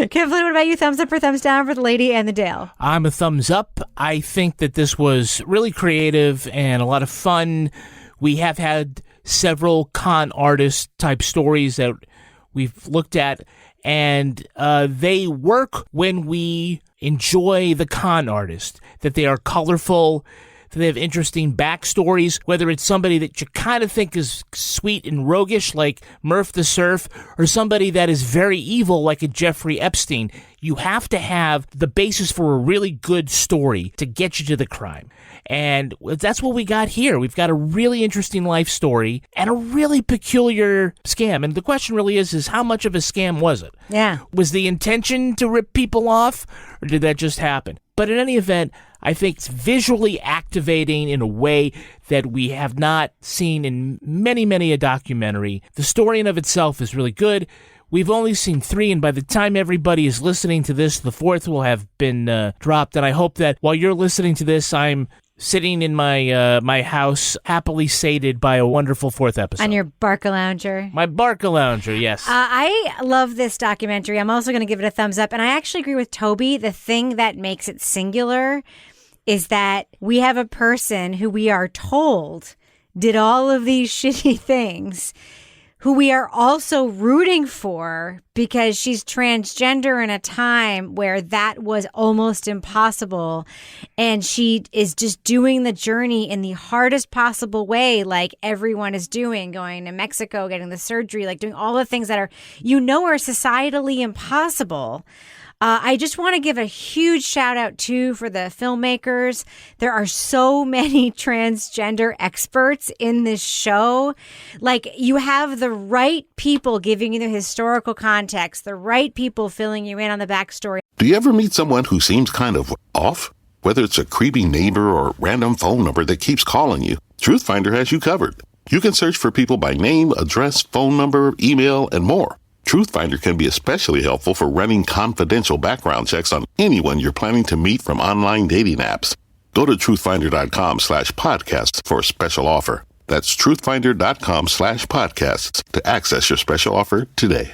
Kevin, what about you? Thumbs up or thumbs down for The Lady and the Dale? I'm a thumbs up. I think that this was really creative and a lot of fun. We have had several con artist type stories that we've looked at, and they work when we enjoy the con artist, that they are colorful, that they have interesting backstories, whether it's somebody that you kind of think is sweet and roguish like Murph the Surf, or somebody that is very evil like a Jeffrey Epstein. You have to have the basis for a really good story to get you to the crime. And that's what we got here. We've got a really interesting life story and a really peculiar scam. And the question really is how much of a scam was it? Yeah. Was the intention to rip people off, or did that just happen? But in any event, I think it's visually activating in a way that we have not seen in many a documentary. The story in of itself is really good. We've only seen 3, and by the time everybody is listening to this, the 4th will have been dropped. And I hope that while you're listening to this, I'm sitting in my house, happily sated by a wonderful 4th episode. On your Barcalounger. My Barcalounger, yes. I love this documentary. I'm also going to give it a thumbs up. And I actually agree with Toby. The thing that makes it singular is that we have a person who we are told did all of these shitty things, who we are also rooting for because she's transgender in a time where that was almost impossible. And she is just doing the journey in the hardest possible way, like everyone is doing, going to Mexico, getting the surgery, like doing all the things that are, are societally impossible. I just want to give a huge shout out too for the filmmakers. There are so many transgender experts in this show. Like, you have the right people giving you the historical context, the right people filling you in on the backstory. Do you ever meet someone who seems kind of off? Whether it's a creepy neighbor or random phone number that keeps calling you, Truthfinder has you covered. You can search for people by name, address, phone number, email, and more. Truthfinder can be especially helpful for running confidential background checks on anyone you're planning to meet from online dating apps. Go to truthfinder.com/podcasts for a special offer. That's truthfinder.com/podcasts to access your special offer today.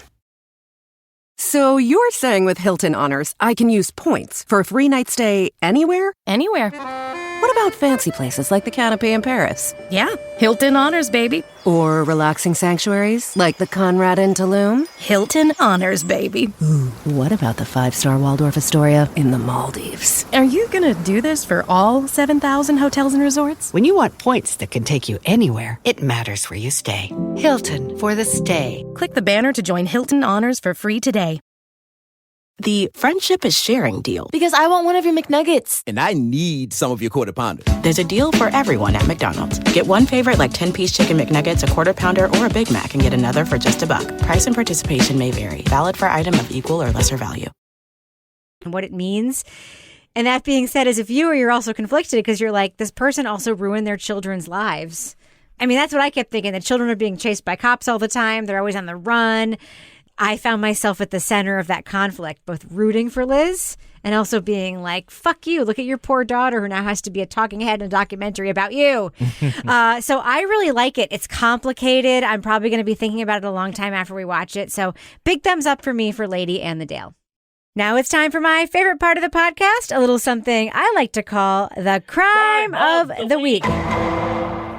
So you're saying with Hilton Honors, I can use points for a free night stay anywhere? Anywhere. What about fancy places like the Canopy in Paris? Yeah, Hilton Honors, baby. Or relaxing sanctuaries like the Conrad in Tulum? Hilton Honors, baby. Ooh, what about the 5-star Waldorf Astoria in the Maldives? Are you gonna do this for all 7,000 hotels and resorts? When you want points that can take you anywhere, it matters where you stay. Hilton for the stay. Click the banner to join Hilton Honors for free today. The friendship is sharing deal. Because I want one of your McNuggets. And I need some of your Quarter Pounder. There's a deal for everyone at McDonald's. Get one favorite like 10-piece chicken McNuggets, a Quarter Pounder, or a Big Mac, and get another for just $1. Price and participation may vary. Valid for item of equal or lesser value. And what it means. And that being said, as a viewer, you're also conflicted because you're like, this person also ruined their children's lives. I mean, that's what I kept thinking. The children are being chased by cops all the time. They're always on the run. I found myself at the center of that conflict, both rooting for Liz and also being like, fuck you. Look at your poor daughter who now has to be a talking head in a documentary about you. So I really like it. It's complicated. I'm probably going to be thinking about it a long time after we watch it. So big thumbs up for me for Lady and the Dale. Now it's time for my favorite part of the podcast, a little something I like to call the crime of the week.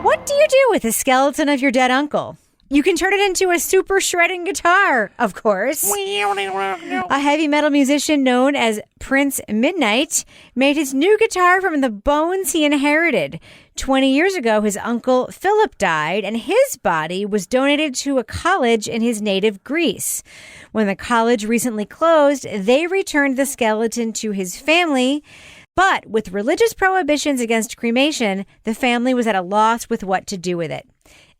What do you do with the skeleton of your dead uncle? You can turn it into a super shredding guitar, of course. A heavy metal musician known as Prince Midnight made his new guitar from the bones he inherited. 20 years ago, his uncle Philip died, and his body was donated to a college in his native Greece. When the college recently closed, they returned the skeleton to his family. But with religious prohibitions against cremation, the family was at a loss with what to do with it.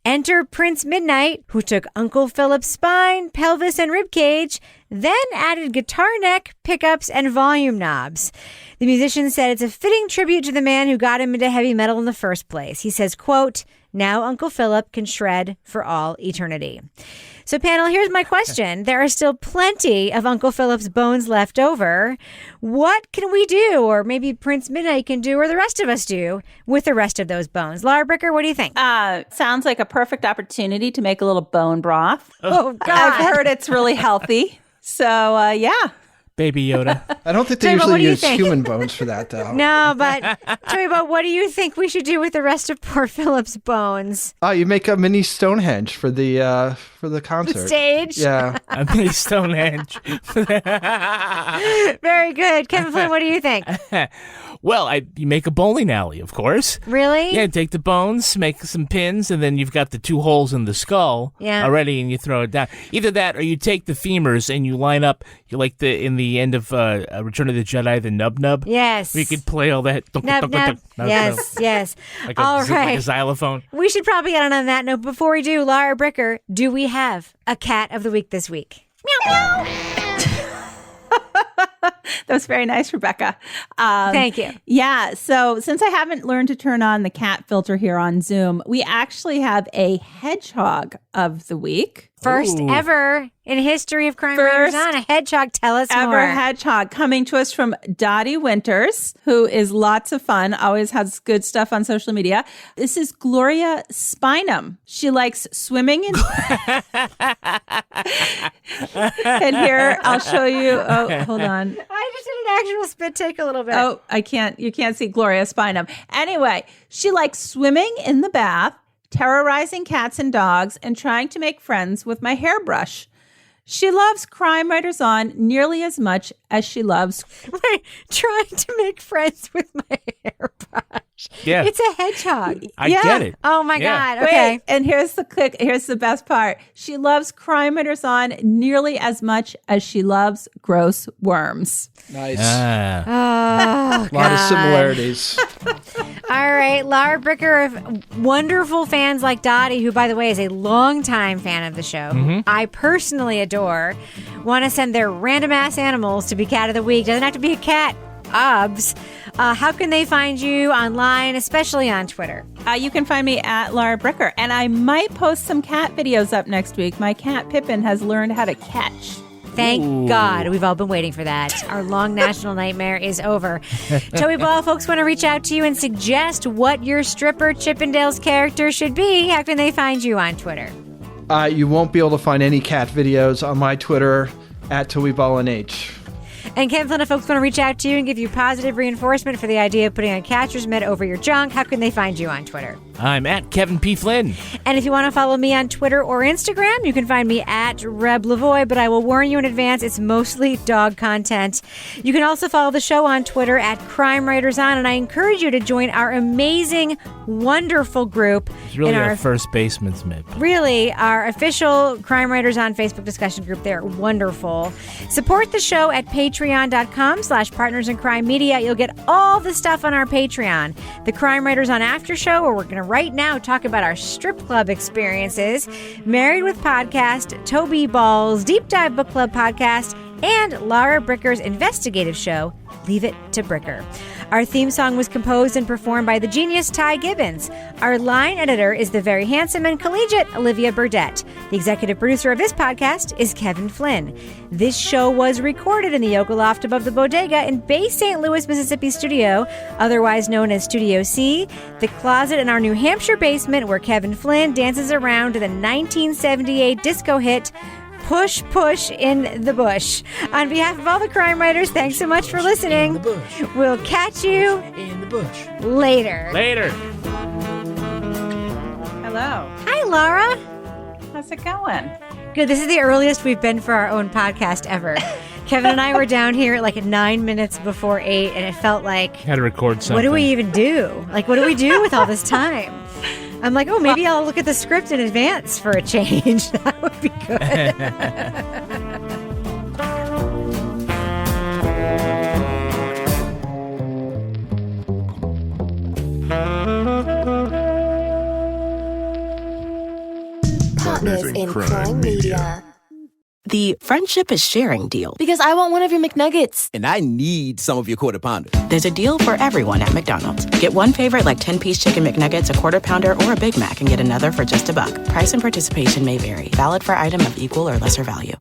Enter Prince Midnight, who took Uncle Philip's spine, pelvis, and ribcage, then added guitar neck, pickups, and volume knobs. The musician said it's a fitting tribute to the man who got him into heavy metal in the first place. He says, quote, "Now Uncle Philip can shred for all eternity." So, panel, here's my question. There are still plenty of Uncle Philip's bones left over. What can we do, or maybe Prince Midnight can do, or the rest of us do, with the rest of those bones? Laura Bricker, what do you think? Sounds like a perfect opportunity to make a little bone broth. Oh, God. I've heard it's really healthy. So, yeah. Baby Yoda. I don't think they Joey, what usually do you use think? human bones for that, though. No, but Joey, but what do you think we should do with the rest of poor Philip's bones? Oh, you make a mini Stonehenge for the concert. Stage? Yeah. A mini Stonehenge. Very good. Kevin Flynn, what do you think? Well, you make a bowling alley, of course. Really? Yeah, take the bones, make some pins, and then you've got the 2 holes in the skull already, and you throw it down. Either that, or you take the femurs and you line up, you like in the end of Return of the Jedi, the nub. Yes. You could play all that. Nub. Yes, yes. Like All like right. a xylophone. We should probably get on that note. Before we do, Laura Bricker, do we have a cat of the week this week? Meow, meow. That was very nice, Rebecca. Thank you. Yeah. So since I haven't learned to turn on the cat filter here on Zoom, we actually have a hedgehog of the week. First ever in history of Crime Writers On, a hedgehog. Tell us ever more. Hedgehog coming to us from Dottie Winters, who is lots of fun, always has good stuff on social media. This is Gloria Spinum. She likes swimming in... And here, I'll show you. Oh, hold on. I just did an actual spit take a little bit. Oh, you can't see Gloria Spinum. Anyway, she likes swimming in the bath, terrorizing cats and dogs, and trying to make friends with my hairbrush. She loves Crime Writers On nearly as much as she loves... Wait, trying to make friends with my hairbrush. Yeah. It's a hedgehog. I get it. Oh, my God. Okay. Wait, and here's the best part. She loves Crime Writers On nearly as much as she loves gross worms. Nice. Oh, a lot of similarities. All right, Laura Bricker of wonderful fans like Dottie, who, by the way, is a longtime fan of the show, I personally adore, want to send their random-ass animals to be Cat of the Week. Doesn't have to be a cat. Obs. How can they find you online, especially on Twitter? You can find me at Laura Bricker, and I might post some cat videos up next week. My cat Pippin has learned how to catch. Thank God. We've all been waiting for that. Our long national nightmare is over. Joey Ball, folks want to reach out to you and suggest what your stripper Chippendales character should be. How can they find you on Twitter? You won't be able to find any cat videos on my Twitter at TobyBallNH. And Kevin Flynn, if folks want to reach out to you and give you positive reinforcement for the idea of putting a catcher's mitt over your junk, how can they find you on Twitter? I'm at Kevin P. Flynn. And if you want to follow me on Twitter or Instagram, you can find me at Reb Lavoie, but I will warn you in advance, it's mostly dog content. You can also follow the show on Twitter at Crime Writers On, and I encourage you to join our amazing, wonderful group. It's really our first basement's mitt. Really, our official Crime Writers On Facebook discussion group. They're wonderful. Support the show at patreon.com/Partners in Crime Media. You'll get all the stuff on our Patreon. The Crime Writers On After Show, where we're going to right now talk about our strip club experiences, Married with Podcast, Toby Ball's Deep Dive Book Club podcast, and Laura Bricker's investigative show, Leave It to Bricker. Our theme song was composed and performed by the genius Ty Gibbons. Our line editor is the very handsome and collegiate Olivia Burdett. The executive producer of this podcast is Kevin Flynn. This show was recorded in the Yoga Loft above the Bodega in Bay St. Louis, Mississippi studio, otherwise known as Studio C, the closet in our New Hampshire basement where Kevin Flynn dances around to the 1978 disco hit Push, Push in the Bush. On behalf of all the crime writers, thanks so much for listening. In the bush. We'll catch you in the bush later. Hello. Hi, Laura. How's it going? Good. This is the earliest we've been for our own podcast ever. Kevin and I were down here at like 9 minutes before 8, and it felt like... Had to record something. What do we even do? Like, what do we do with all this time? I'm like, oh, maybe I'll look at the script in advance for a change. That would be good. partners in crime media. The friendship is sharing deal. Because I want one of your McNuggets. And I need some of your Quarter Pounder. There's a deal for everyone at McDonald's. Get one favorite like 10-piece chicken McNuggets, a Quarter Pounder, or a Big Mac and get another for just $1. Price and participation may vary. Valid for item of equal or lesser value.